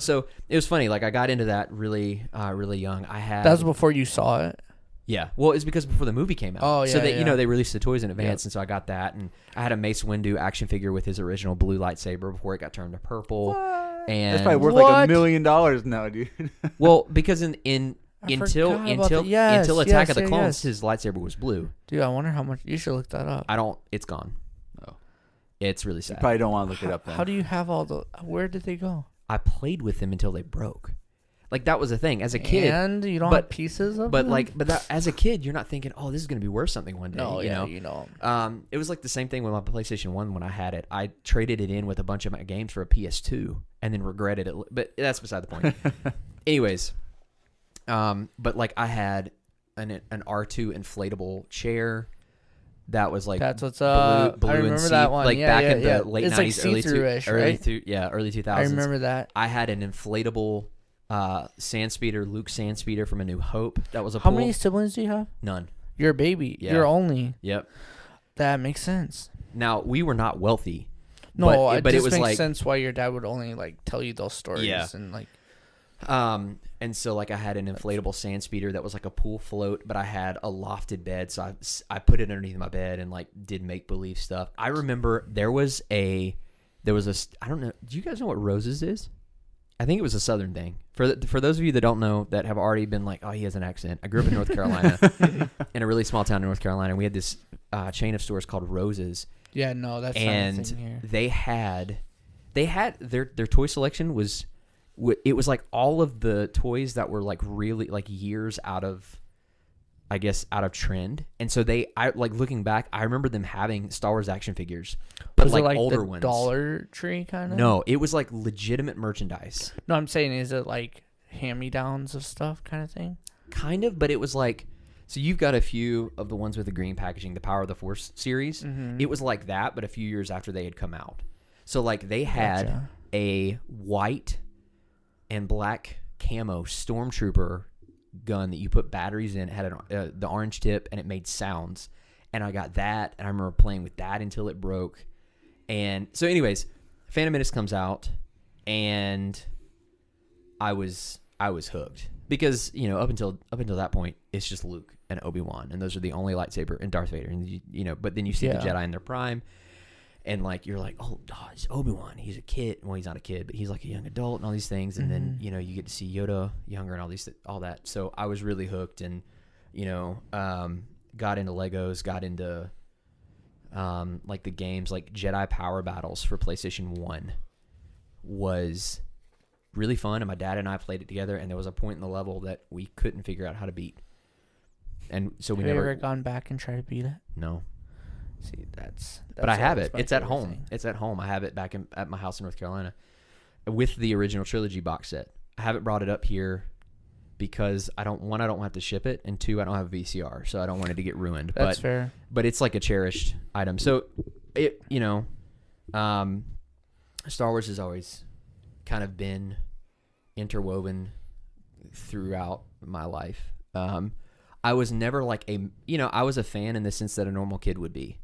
Speaker 3: So it was funny. I got into that really young.
Speaker 1: That was before you saw it.
Speaker 3: Yeah, well, it's because before the movie came out.
Speaker 1: Oh, yeah,
Speaker 3: so they,
Speaker 1: yeah.
Speaker 3: they released the toys in advance, and so I got that, and I had a Mace Windu action figure with his original blue lightsaber before it got turned to purple.
Speaker 1: What?
Speaker 3: And
Speaker 2: That's probably worth
Speaker 1: What?
Speaker 2: $1 million now, dude.
Speaker 3: well, because until Attack of the Clones, his lightsaber was blue.
Speaker 1: Dude, I wonder how much. You should look that up.
Speaker 3: It's gone.
Speaker 2: Oh.
Speaker 3: It's really
Speaker 2: You
Speaker 3: sad.
Speaker 2: probably don't want to look it up then.
Speaker 1: How do you have all the? Where did they go?
Speaker 3: I played with them until they broke. That was a thing as a kid.
Speaker 1: And you don't
Speaker 3: but-
Speaker 1: have pieces of
Speaker 3: But
Speaker 1: them?
Speaker 3: that, as a kid, you're not thinking, "Oh, this is going to be worth something one day."
Speaker 1: No,
Speaker 3: you
Speaker 1: yeah,
Speaker 3: know?
Speaker 1: you know.
Speaker 3: It was the same thing with my PlayStation 1 when I had it. I traded it in with a bunch of my games for a PS2 and then regretted it. But that's beside the point. Anyways, but I had an R2 inflatable chair that was
Speaker 1: That's what's up.
Speaker 3: blue
Speaker 1: I
Speaker 3: and
Speaker 1: remember
Speaker 3: sea-
Speaker 1: that one. Yeah,
Speaker 3: back
Speaker 1: yeah,
Speaker 3: in
Speaker 1: yeah.
Speaker 3: the late
Speaker 1: It's
Speaker 3: 90s,
Speaker 1: see-through-ish, right?
Speaker 3: early 2000s.
Speaker 1: I remember that.
Speaker 3: I had an inflatable Sandspeeder, Luke Sandspeeder from A New Hope. That was a
Speaker 1: How
Speaker 3: pull.
Speaker 1: many siblings do you have?
Speaker 3: None.
Speaker 1: You're a baby.
Speaker 3: Yeah.
Speaker 1: You're only.
Speaker 3: Yep.
Speaker 1: That makes sense.
Speaker 3: Now we were not wealthy.
Speaker 1: No,
Speaker 3: but
Speaker 1: it
Speaker 3: it
Speaker 1: just
Speaker 3: was
Speaker 1: makes sense why your dad would only tell you those stories.
Speaker 3: Yeah.
Speaker 1: And
Speaker 3: and so I had an inflatable sand speeder that was a pool float, but I had a lofted bed, so I put it underneath my bed and did make believe stuff. I remember there was a I don't know. Do you guys know what Roses is? I think it was a Southern thing. For those of you that don't know, that have already been oh, he has an accent. I grew up in North Carolina, in a really small town in North Carolina, and we had this chain of stores called Roses.
Speaker 1: yeah, no, that's not a
Speaker 3: And
Speaker 1: thing here.
Speaker 3: they had their toy selection was it was all of the toys that were really years out of, I guess, out of trend. And so looking back, I remember them having Star Wars action figures, but
Speaker 1: Was it
Speaker 3: older
Speaker 1: the
Speaker 3: ones.
Speaker 1: Dollar Tree kind of?
Speaker 3: No, it was legitimate merchandise.
Speaker 1: No, I'm saying, is it hand-me-downs of stuff kind of thing?
Speaker 3: Kind of, but it was so you've got a few of the ones with the green packaging, the Power of the Force series.
Speaker 1: Mm-hmm.
Speaker 3: It was like that, but a few years after they had come out. So they had
Speaker 1: Gotcha.
Speaker 3: a white and black camo stormtrooper gun that you put batteries in. It had the orange tip, and it made sounds. And I got that, and I remember playing with that until it broke. And so, anyways, Phantom Menace comes out, and I was hooked because up until that point, it's just Luke and Obi-Wan, and those are the only lightsaber, and Darth Vader, and But then you see the Jedi in their prime. And you're oh, it's Obi-Wan. He's a kid. Well, he's not a kid, but he's a young adult and all these things. And then, you get to see Yoda younger and all that. So I was really hooked and, got into Legos, got into, the games, Jedi Power Battles for PlayStation 1 was really fun. And my dad and I played it together. And there was a point in the level that we couldn't figure out how to beat. And so we
Speaker 1: Have you
Speaker 3: never
Speaker 1: ever gone back and tried to beat it?
Speaker 3: No.
Speaker 1: See, that's
Speaker 3: But I have
Speaker 1: always
Speaker 3: it.
Speaker 1: my
Speaker 3: It's at
Speaker 1: favorite
Speaker 3: home.
Speaker 1: thing.
Speaker 3: It's at home. I have it back at my house in North Carolina with the original trilogy box set. I haven't brought it up here because I don't want to have to ship it, and two, I don't have a VCR, so I don't want it to get ruined.
Speaker 1: That's fair.
Speaker 3: But it's a cherished item. So it Star Wars has always kind of been interwoven throughout my life. I was never I was a fan in the sense that a normal kid would be.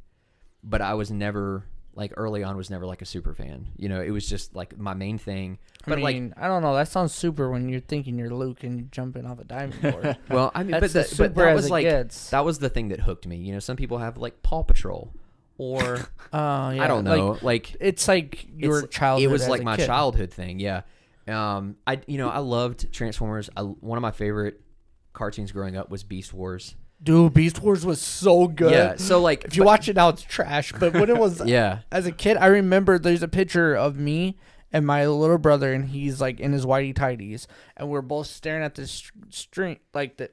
Speaker 3: But I was never Like early on was never like a super fan. It was just like my main thing. But
Speaker 1: I mean, I don't know. That sounds super when you're thinking you're Luke and you're jumping off a diving board.
Speaker 3: well, I mean,
Speaker 1: That's
Speaker 3: but
Speaker 1: as super
Speaker 3: that
Speaker 1: as
Speaker 3: was
Speaker 1: it
Speaker 3: like
Speaker 1: gets.
Speaker 3: that was the thing that hooked me. Some people have like Paw Patrol, or
Speaker 1: Yeah,
Speaker 3: I don't know, like
Speaker 1: it's like your childhood.
Speaker 3: It was
Speaker 1: as
Speaker 3: like
Speaker 1: a
Speaker 3: my
Speaker 1: kid.
Speaker 3: childhood thing. Yeah. I loved Transformers. One of my favorite cartoons growing up was Beast Wars.
Speaker 1: Dude, Beast Wars was so good.
Speaker 3: Yeah. So like,
Speaker 1: if you watch it now, it's trash. But when it was,
Speaker 3: yeah,
Speaker 1: as a kid, I remember there's a picture of me and my little brother, and he's like in his whitey tighties, and we're both staring at this string,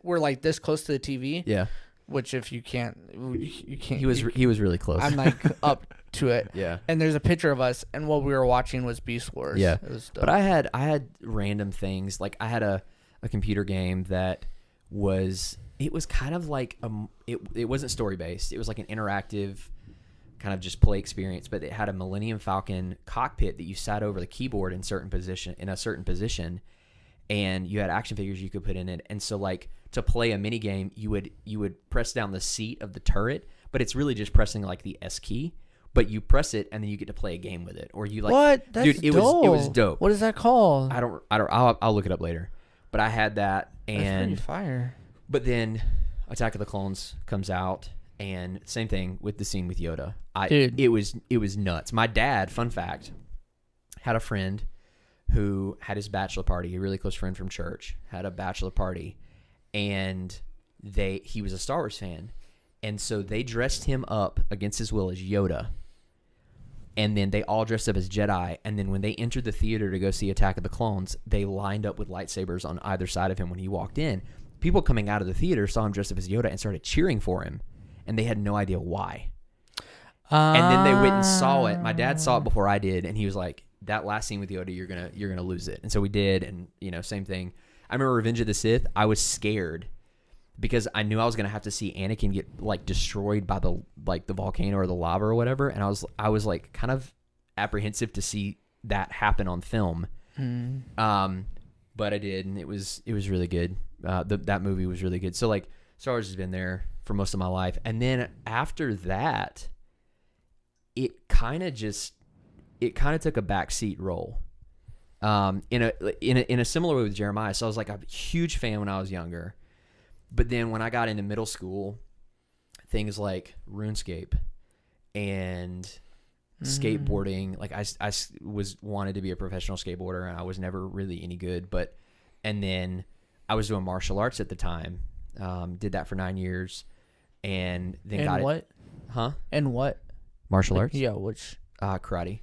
Speaker 1: we're like this close to the TV.
Speaker 3: Yeah.
Speaker 1: Which if you can't, you can't.
Speaker 3: He was really close.
Speaker 1: I'm like up to it.
Speaker 3: Yeah.
Speaker 1: And there's a picture of us, and what we were watching was Beast Wars.
Speaker 3: Yeah.
Speaker 1: It was dope.
Speaker 3: But I had random things. Like I had a computer game that was kind of like it wasn't story based. It was like an interactive kind of just play experience, but it had a Millennium Falcon cockpit that you sat over the keyboard in a certain position, and you had action figures you could put in it. And so like to play a mini game, you would press down the seat of the turret, but it's really just pressing like the S key. But you press it and then you get to play a game with it, or you like
Speaker 1: what? That's
Speaker 3: dude, it
Speaker 1: dope.
Speaker 3: was dope.
Speaker 1: What is that called?
Speaker 3: I'll look it up later. But I had that,
Speaker 1: That's pretty
Speaker 3: and
Speaker 1: fire.
Speaker 3: but then Attack of the Clones comes out, and same thing with the scene with Yoda.
Speaker 1: Dude.
Speaker 3: It was nuts. My dad, fun fact, had a friend who had his bachelor party. A really close friend from church had a bachelor party, and he was a Star Wars fan, and so they dressed him up against his will as Yoda. And then they all dressed up as Jedi. And then when they entered the theater to go see Attack of the Clones, they lined up with lightsabers on either side of him when he walked in. People coming out of the theater saw him dressed up as Yoda and started cheering for him. And they had no idea why. And then they went and saw it. My dad saw it before I did. And he was like, that last scene with Yoda, you're gonna lose it. And so we did. And, same thing. I remember Revenge of the Sith. I was scared because I knew I was gonna have to see Anakin get like destroyed by the volcano or the lava or whatever, and I was like kind of apprehensive to see that happen on film. But I did, and it was really good. That movie was really good. So like Star Wars has been there for most of my life, and then after that, it kind of took a backseat role. In a similar way with Jeremiah. So I was like a huge fan when I was younger. But then when I got into middle school, things like RuneScape and skateboarding, like I wanted to be a professional skateboarder, and I was never really any good. And then I was doing martial arts at the time, did that for 9 years, and then got
Speaker 1: what?
Speaker 3: it. Huh?
Speaker 1: And what?
Speaker 3: Martial arts?
Speaker 1: Yeah, which?
Speaker 3: Karate.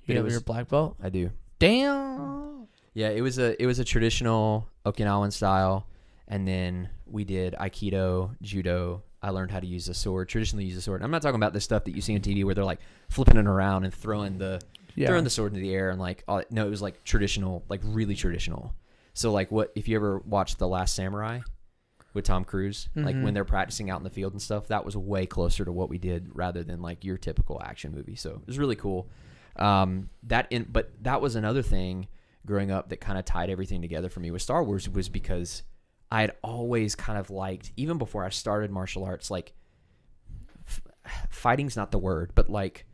Speaker 1: You have your black belt?
Speaker 3: I do.
Speaker 1: Damn.
Speaker 3: Yeah, it was a traditional Okinawan style. And then we did Aikido, Judo. I learned how to use a sword, traditionally use a sword. I'm not talking about the stuff that you see on TV where they're like flipping it around and throwing the sword into the air and like, no, it was like traditional, like really traditional. So like if you ever watched The Last Samurai with Tom Cruise, like when they're practicing out in the field and stuff, that was way closer to what we did rather than like your typical action movie. So it was really cool. But that was another thing growing up that kind of tied everything together for me with Star Wars, was because I had always kind of liked, even before I started martial arts, like fighting's not the word, but like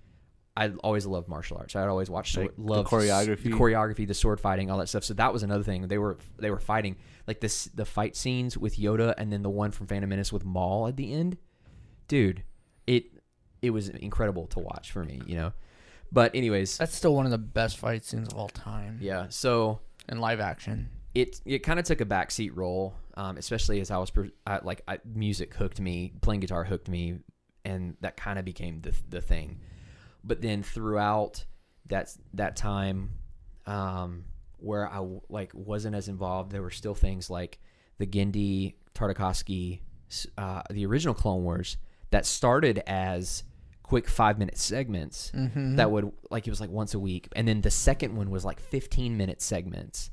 Speaker 3: I always loved martial arts. I'd always watch
Speaker 2: like
Speaker 3: love
Speaker 2: the
Speaker 3: choreography, the sword fighting, all that stuff. So that was another thing. They were fighting like the fight scenes with Yoda, and then the one from Phantom Menace with Maul at the end. Dude, it was incredible to watch for me, But anyways,
Speaker 1: That's still one of the best fight scenes of all time.
Speaker 3: yeah. So
Speaker 1: In live action.
Speaker 3: it kind of took a backseat role, especially as I was music hooked me, playing guitar hooked me, and that kind of became the thing. But then throughout that time, where I wasn't as involved, there were still things like the Genndy, Tartakovsky, the original Clone Wars that started as quick 5-minute segments that would it was like once a week, and then the second one was like 15-minute segments.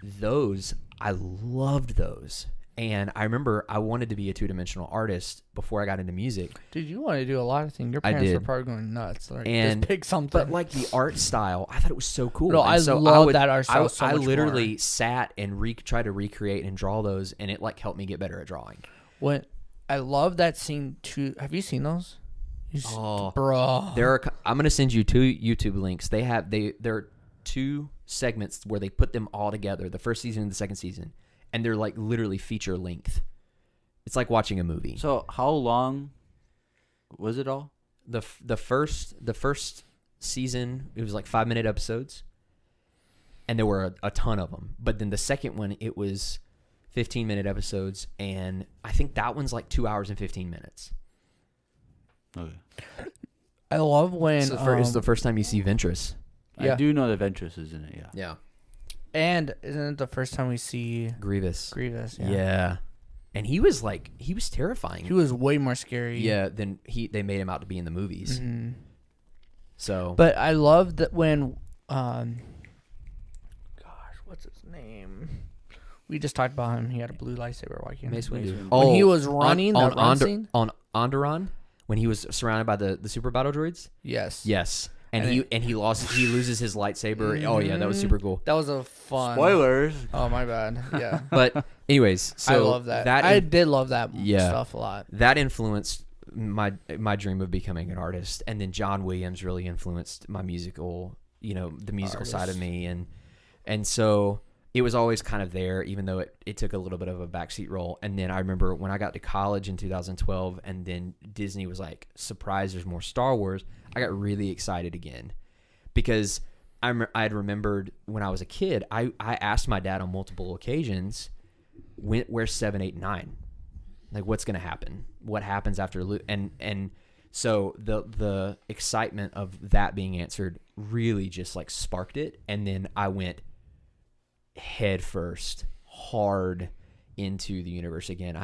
Speaker 3: Those, I loved those. And I remember I wanted to be a two-dimensional artist before I got into music.
Speaker 1: Dude, you want to do a lot of things. Your parents were probably going nuts. Like,
Speaker 3: And-
Speaker 1: just pick something.
Speaker 3: But like the art style, I thought it was so cool.
Speaker 1: No,
Speaker 3: And
Speaker 1: I
Speaker 3: so
Speaker 1: love that art style so
Speaker 3: I
Speaker 1: much
Speaker 3: literally
Speaker 1: more.
Speaker 3: sat and tried to recreate and draw those, and it like helped me get better at drawing.
Speaker 1: I love that scene too. Have you seen those?
Speaker 3: Oh,
Speaker 1: bro.
Speaker 3: I'm gonna send you 2 YouTube links. There are 2 segments where they put them all together, the first season and the second season, and they're like literally feature length. It's like watching a movie.
Speaker 2: So how long was it all?
Speaker 3: The first season, it was like 5-minute episodes, and there were a ton of them. But then the second one, it was 15-minute episodes, and I think that one's like 2 hours and 15 minutes.
Speaker 2: Okay.
Speaker 1: I love when
Speaker 3: It's the first time you see Ventress.
Speaker 1: Yeah.
Speaker 2: I do know that Ventress is in it. Yeah.
Speaker 3: Yeah.
Speaker 1: and isn't it the first time we see
Speaker 3: Grievous.
Speaker 1: Grievous?
Speaker 3: Yeah. And he was terrifying.
Speaker 1: He was way more scary.
Speaker 3: Yeah, than they made him out to be in the movies.
Speaker 1: Mhm.
Speaker 3: So,
Speaker 1: But I love that when, gosh, what's his name? We just talked about him. He had a blue lightsaber. Why can't
Speaker 3: Mace
Speaker 2: Windu.
Speaker 3: Windu.
Speaker 1: When he was running
Speaker 3: on,
Speaker 1: that run scene?
Speaker 3: on Onderon, when he was surrounded by the super battle droids.
Speaker 1: Yes.
Speaker 3: Yes, and
Speaker 1: And
Speaker 3: he loses his lightsaber. Oh yeah, that was super cool.
Speaker 1: That was a fun.
Speaker 2: Spoilers.
Speaker 1: Oh my bad. Yeah.
Speaker 3: But anyways, so
Speaker 1: I love that. I did love that
Speaker 3: Yeah.
Speaker 1: stuff a lot.
Speaker 3: that influenced my dream of becoming an artist, and then John Williams really influenced my musical, the musical side of me, and so it was always kind of there, even though it took a little bit of a backseat role. And then I remember when I got to college in 2012, and then Disney was like, surprise, there's more Star Wars, I got really excited again, because I had remembered when I was a kid, I asked my dad on multiple occasions, where's 7, 8, 9? Like, what's going to happen? What happens after Luke? And so the excitement of that being answered really just like sparked it. And then I went head first, hard into the universe again.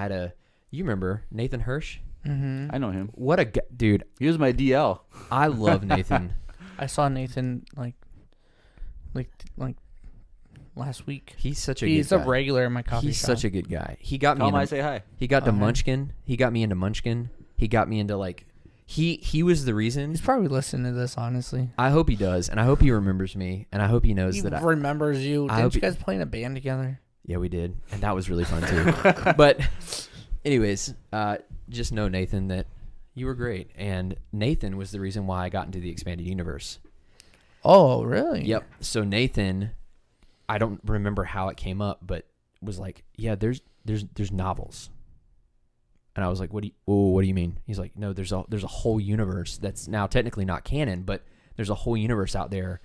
Speaker 3: You remember Nathan Hirsch?
Speaker 1: Mm-hmm.
Speaker 2: I know him.
Speaker 3: What a dude.
Speaker 2: He was my DL.
Speaker 3: I love Nathan.
Speaker 1: I saw Nathan like last week.
Speaker 3: He's such a
Speaker 1: He's
Speaker 3: good
Speaker 1: a
Speaker 3: guy.
Speaker 1: regular in my coffee
Speaker 3: He's
Speaker 1: shop.
Speaker 3: such a good guy. He got me
Speaker 2: Tell him I
Speaker 3: into,
Speaker 2: say hi.
Speaker 3: he got to
Speaker 1: Okay.
Speaker 3: Munchkin. He got me into Munchkin. He got me into like he was the reason.
Speaker 1: He's probably listening to this, honestly.
Speaker 3: I hope he does, and I hope he remembers me, and I hope he knows
Speaker 1: He
Speaker 3: that
Speaker 1: remembers you.
Speaker 3: I
Speaker 1: Didn't
Speaker 3: hope
Speaker 1: you
Speaker 3: he-
Speaker 1: guys play in a band together?
Speaker 3: Yeah, we did, and that was really fun too. But anyways, just know, Nathan, that you were great, and Nathan was the reason why I got into the expanded universe.
Speaker 1: Oh, really?
Speaker 3: Yep. So Nathan, I don't remember how it came up, but was like, "Yeah, there's novels," and I was like, "What do you mean?" He's like, "No, there's a whole universe that's now technically not canon, but there's a whole universe out there."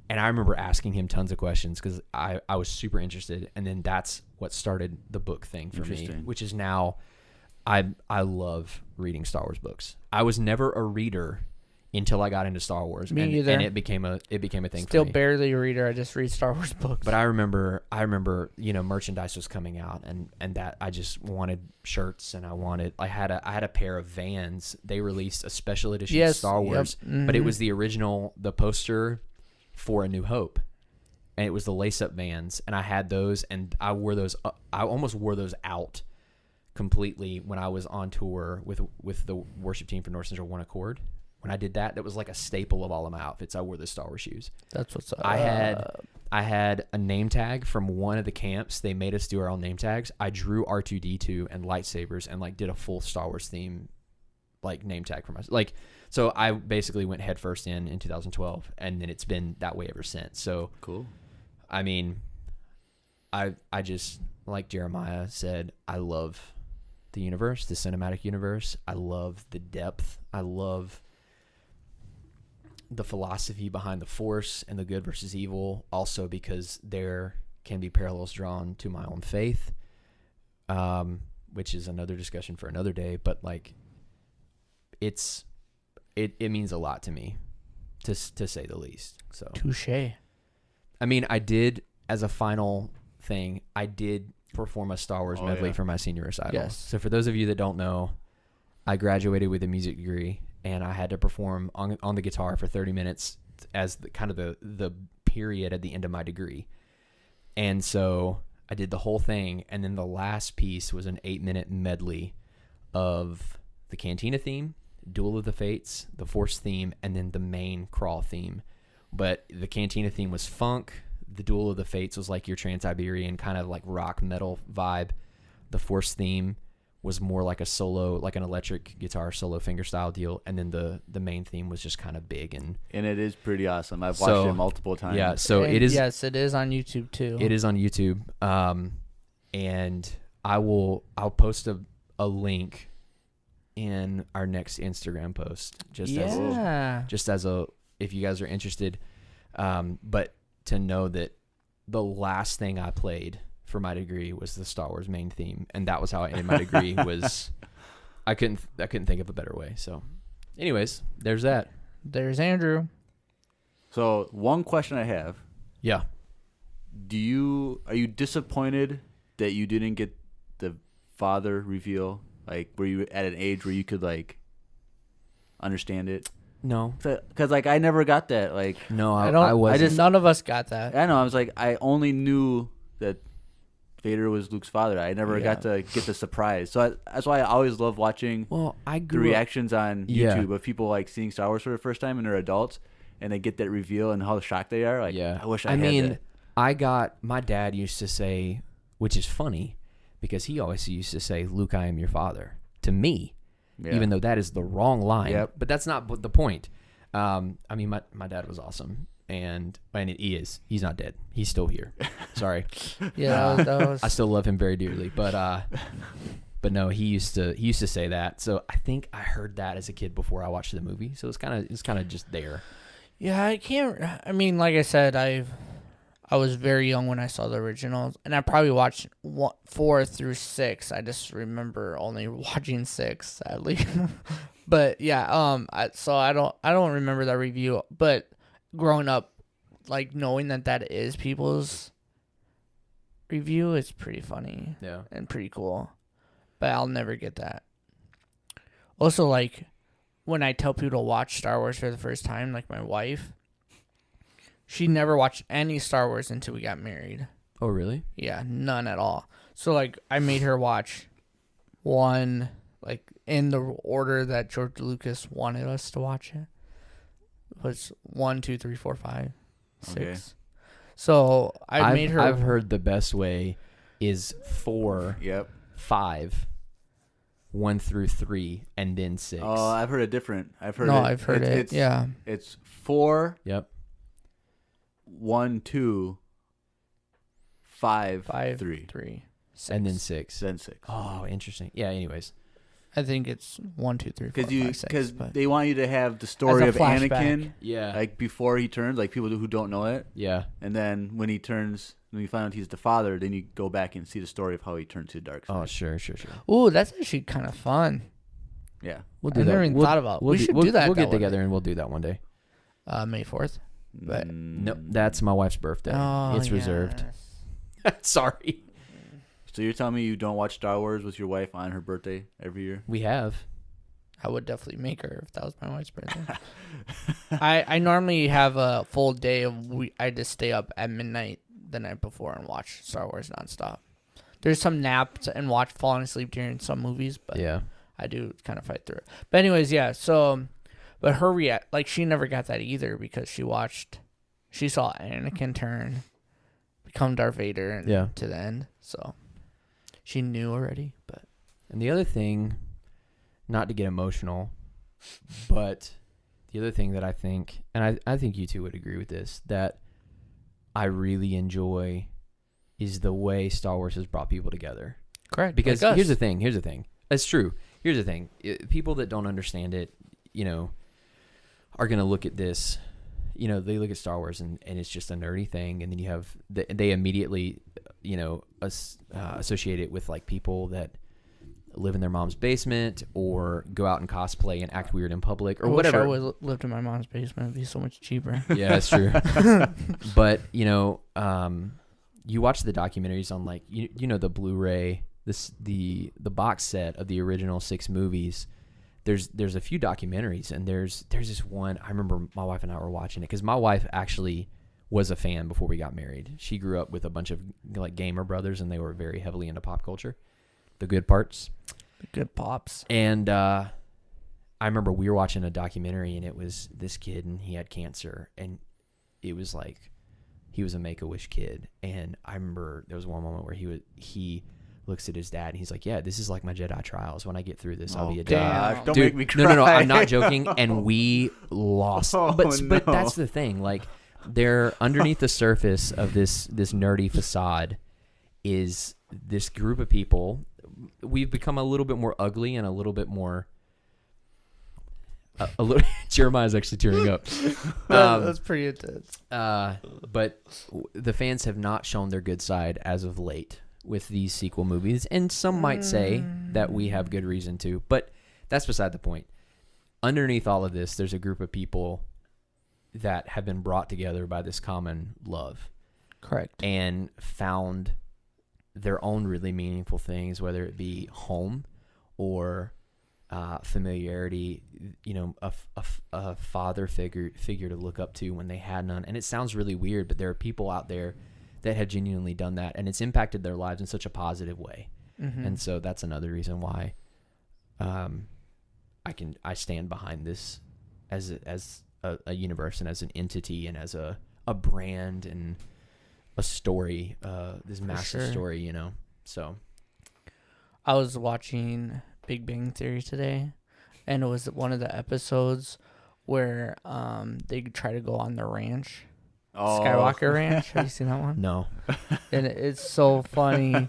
Speaker 3: And I remember asking him tons of questions because I was super interested, and then that's what started the book thing for me,
Speaker 2: Interesting.
Speaker 3: which is now I love reading Star Wars books. I was never a reader until I got into Star Wars,
Speaker 1: Me
Speaker 3: and
Speaker 1: either.
Speaker 3: it became a thing
Speaker 1: Still
Speaker 3: for me.
Speaker 1: barely a reader. I just read Star Wars books.
Speaker 3: But I remember, merchandise was coming out, and that I just wanted shirts, and I had a pair of Vans. They released a special edition
Speaker 1: Yes,
Speaker 3: Star Wars,
Speaker 1: yep,
Speaker 3: but it
Speaker 1: mhm.
Speaker 3: was the poster for A New Hope, and it was the lace-up Vans, and I had those, and I wore those. I almost wore those out completely when I was on tour with the worship team for North Central One Accord. When I did that was like a staple of all of my outfits. I wore the Star Wars shoes.
Speaker 1: That's what's up.
Speaker 3: I had a name tag from one of the camps. They made us do our own name tags. I drew R2-D2 and lightsabers and like did a full Star Wars theme like name tag for myself. Like, so I basically went headfirst in 2012, and then it's been that way ever since. So
Speaker 2: Cool.
Speaker 3: I mean, I just, like Jeremiah said, I love the universe, the cinematic universe. I love the depth. I love the philosophy behind the Force and the good versus evil, also because there can be parallels drawn to my own faith, which is another discussion for another day. But like, it means a lot to me, to say the least. So
Speaker 1: Touche.
Speaker 3: I mean, I did, as a final thing, I did perform a Star Wars medley for my senior recital.
Speaker 1: Yes.
Speaker 3: So for those of you that don't know, I graduated with a music degree, and I had to perform on the guitar for 30 minutes as the period at the end of my degree. And so I did the whole thing, and then the last piece was an 8-minute medley of the Cantina theme, Duel of the Fates, the Force theme, and then the main crawl theme. But the Cantina theme was funk. The Duel of the Fates was like your Trans-Siberian kind of like rock metal vibe. The Force theme was more like a solo, like an electric guitar solo finger style deal, and then the main theme was just kind of big and
Speaker 2: it is pretty awesome. I've watched it multiple times.
Speaker 3: Yeah, so
Speaker 1: And
Speaker 3: it is.
Speaker 1: Yes, it is on YouTube too.
Speaker 3: It is on YouTube. And I'll post a link in our next Instagram post just as a if you guys are interested. But to know that the last thing I played for my degree was the Star Wars main theme, and that was how I ended my degree. Was I couldn't think of a better way. So, anyways, there's that.
Speaker 1: There's Andrew.
Speaker 2: So one question I have:
Speaker 3: Yeah.
Speaker 2: Are you disappointed that you didn't get the father reveal? Like, were you at an age where you could like understand it?
Speaker 3: No.
Speaker 2: Because like I never got that. Like,
Speaker 3: No, I wasn't.
Speaker 1: None of us got that.
Speaker 2: I know. I was like, I only knew that Vader was Luke's father. I never got to get the surprise. So that's why I always love watching
Speaker 3: I
Speaker 2: the
Speaker 3: grew
Speaker 2: reactions on YouTube of people like seeing Star Wars for the first time and they're adults and they get that reveal and how shocked they are. Like, I wish I had that.
Speaker 3: My dad used to say, which is funny, because he always used to say, "Luke, I am your father," to me, even though that is the wrong line.
Speaker 2: Yep.
Speaker 3: But that's not the point. I mean, my dad was awesome, and he is. He's not dead. He's still here. Sorry.
Speaker 1: Yeah, that was.
Speaker 3: I still love him very dearly, but no, he used to say that. So I think I heard that as a kid before I watched the movie. So it's kind of just there.
Speaker 1: Yeah, I can't. I mean, like I said, I was very young when I saw the originals, and I probably watched 4 through 6. I just remember only watching 6, sadly. But yeah, so I don't remember that review. But growing up, like knowing that is people's review, is pretty funny.
Speaker 3: Yeah.
Speaker 1: And pretty cool. But I'll never get that. Also, like when I tell people to watch Star Wars for the first time, like my wife. She never watched any Star Wars until we got married.
Speaker 3: Oh, really?
Speaker 1: Yeah, none at all. So, like, I made her watch one, like, in the order that George Lucas wanted us to watch it. It was 1, 2, 3, 4, 5, 6.
Speaker 2: Okay.
Speaker 1: So, I've
Speaker 3: heard the best way is 4, 5, 1 through 3, and then 6.
Speaker 2: Oh, I've heard it different. I've heard it.
Speaker 1: Yeah.
Speaker 2: It's 4.
Speaker 3: Yep.
Speaker 2: 1, 2, 5, 3,
Speaker 1: 6.
Speaker 3: And then 6.
Speaker 2: then 6.
Speaker 3: Oh, interesting. Yeah. Anyways,
Speaker 1: I think it's 1, 2, 3, 4, 5, 6.
Speaker 2: Because they want you to have the story of
Speaker 1: flashback.
Speaker 2: Anakin.
Speaker 3: Yeah.
Speaker 2: Like before he turns, like people who don't know it.
Speaker 3: Yeah.
Speaker 2: And then when he turns, when you find out he's the father, then you go back and see the story of how he turned to the dark side.
Speaker 3: Oh, sure.
Speaker 1: Ooh, that's actually kind of fun.
Speaker 2: Yeah.
Speaker 3: We'll do
Speaker 1: I
Speaker 3: that.
Speaker 1: never even thought about. We should do that.
Speaker 3: We'll get
Speaker 1: one
Speaker 3: together
Speaker 1: day.
Speaker 3: and we'll do that one day.
Speaker 1: May 4th. But
Speaker 3: Nope, that's my wife's birthday.
Speaker 1: Oh,
Speaker 3: It's reserved. Sorry.
Speaker 2: So you're telling me you don't watch Star Wars with your wife on her birthday every year?
Speaker 3: We have.
Speaker 1: I would definitely make her if that was my wife's birthday. I normally have a full day of I just stay up at midnight the night before and watch Star Wars nonstop. There's some naps and falling asleep during some movies, but
Speaker 3: Yeah.
Speaker 1: I do kind of fight through it. But anyways, yeah. So, but her she never got that either because she saw Anakin turn, become Darth Vader, and to the end. So she knew already. But
Speaker 3: And the other thing, not to get emotional, but the other thing that I think, and I think you two would agree with this, that I really enjoy is the way Star Wars has brought people together.
Speaker 1: correct.
Speaker 3: Because
Speaker 1: like us.
Speaker 3: here's the thing. It's true. Here's the thing. People that don't understand it, are going to look at this, they look at Star Wars and it's just a nerdy thing. And then you have, they immediately, associate it with like people that live in their mom's basement or go out and cosplay and act weird in public or whatever.
Speaker 1: I wish I lived in my mom's basement. It'd be so much cheaper.
Speaker 3: Yeah, that's true. But, you watch the documentaries on like, the Blu-ray, the box set of the original 6 movies. There's a few documentaries and there's this one. I remember my wife and I were watching it because my wife actually was a fan before we got married. She grew up with a bunch of like gamer brothers and they were very heavily into pop culture, the good parts,
Speaker 1: The good pops.
Speaker 3: And I remember we were watching a documentary and it was this kid and he had cancer and it was like he was a Make-A-Wish kid. And I remember there was one moment where he looks at his dad and he's like, yeah, this is like my Jedi trials. When I get through this, I'll be a Jedi.
Speaker 1: damn.
Speaker 2: Don't
Speaker 3: Dude,
Speaker 2: make me cry.
Speaker 3: No, I'm not joking. And we lost.
Speaker 2: Oh,
Speaker 3: But
Speaker 2: no.
Speaker 3: that's the thing. Like, they're underneath the surface of this nerdy facade is this group of people. We've become a little bit more ugly and a little bit more. A little. Jeremiah's actually tearing up.
Speaker 1: That's pretty intense.
Speaker 3: But the fans have not shown their good side as of late with these sequel movies, and some might say that we have good reason to, but that's beside the point. Underneath all of this, there's a group of people that have been brought together by this common love. Correct. And found their own really meaningful things, whether it be home or familiarity, a father figure to look up to when they had none. And it sounds really weird, but there are people out there that have genuinely done that, and it's impacted their lives in such a positive way. Mm-hmm. And so that's another reason why I stand behind this as a universe and as an entity and as a brand and a story, this massive story, So
Speaker 1: I was watching Big Bang Theory today, and it was one of the episodes where they try to go on the ranch. Skywalker Ranch. Have you seen that one?
Speaker 3: No.
Speaker 1: And it's so funny.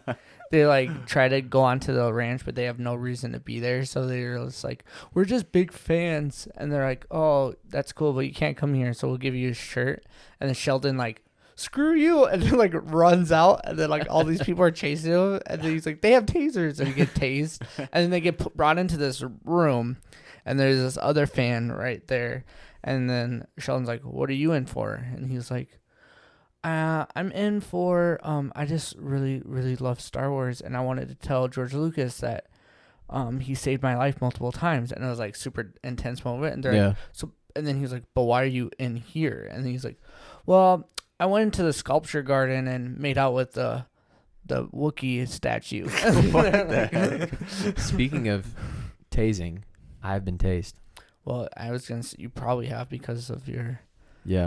Speaker 1: They like try to go onto the ranch, but they have no reason to be there. So they're just like, we're just big fans. And they're like, oh, that's cool, but you can't come here. So we'll give you a shirt. And then Sheldon like, screw you. And then like runs out. And then like all these people are chasing him. And then he's like, they have tasers. And he get tased. And then they get brought into this room. And there's this other fan right there. And then Sheldon's like, what are you in for? And he's like, I'm in for, I just really, really love Star Wars. And I wanted to tell George Lucas that he saved my life multiple times. And it was like super intense moment. And they're like, so, and then he was like, but why are you in here? And then he's like, well, I went into the sculpture garden and made out with the Wookiee statue.
Speaker 2: What the heck?
Speaker 3: Speaking of tasing, I've been tased.
Speaker 1: Well, I was going to say, you probably have because of your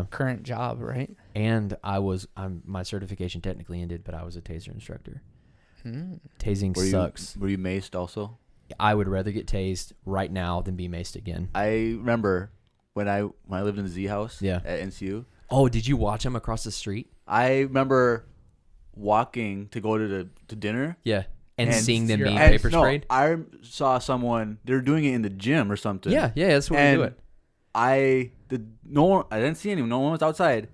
Speaker 1: current job, right?
Speaker 3: And my certification technically ended, but I was a taser instructor. Tasing sucks.
Speaker 2: Were you maced also?
Speaker 3: I would rather get tased right now than be maced again.
Speaker 2: I remember when I lived in the Z house at NCU.
Speaker 3: Oh, did you watch him across the street?
Speaker 2: I remember walking to go to dinner.
Speaker 3: Yeah. And seeing them being paper sprayed?
Speaker 2: No, I saw someone, they were doing it in the gym or something.
Speaker 3: Yeah, that's what we do it.
Speaker 2: I didn't see anyone. No one was outside.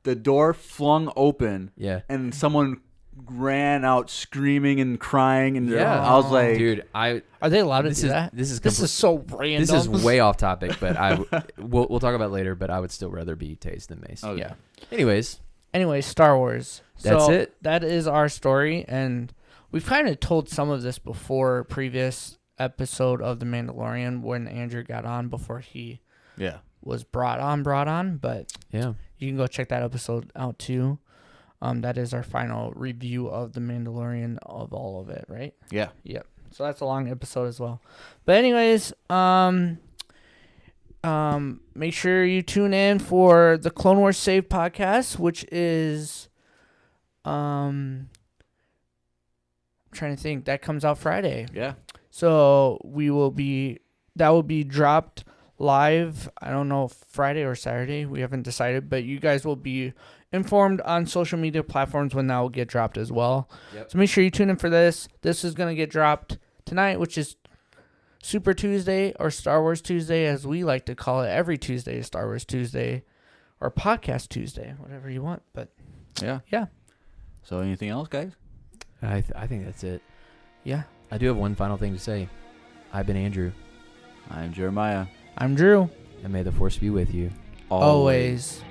Speaker 2: The door flung open.
Speaker 3: Yeah.
Speaker 2: And someone ran out screaming and crying. And I was like,
Speaker 3: dude,
Speaker 1: are they allowed to do that?
Speaker 3: This is
Speaker 1: so random.
Speaker 3: This is way off topic, but we'll talk about it later, but I would still rather be tased than maced.
Speaker 2: Oh, yeah.
Speaker 3: Anyways,
Speaker 1: Star Wars.
Speaker 3: That's it.
Speaker 1: That is our story, and we've kind of told some of this before previous episode of The Mandalorian when Andrew got on before he was brought on, but you can go check that episode out too. That is our final review of The Mandalorian of all of it, right?
Speaker 2: Yeah.
Speaker 1: Yep. So that's a long episode as well. But anyways, make sure you tune in for the Clone Wars Save podcast, which is I'm trying to think, that comes out Friday.
Speaker 2: Yeah.
Speaker 1: So that will be dropped live. I don't know if Friday or Saturday. We haven't decided, but you guys will be informed on social media platforms when that will get dropped as well. Yep. So make sure you tune in for this. This is going to get dropped tonight, which is Super Tuesday or Star Wars Tuesday, as we like to call it. Every Tuesday is Star Wars Tuesday or Podcast Tuesday, whatever you want. But
Speaker 2: yeah. So anything else, guys?
Speaker 3: I think that's it.
Speaker 1: Yeah.
Speaker 3: I do have one final thing to say. I've been Andrew.
Speaker 2: I'm Jeremiah.
Speaker 1: I'm Drew.
Speaker 3: And may the Force be with you.
Speaker 1: Always.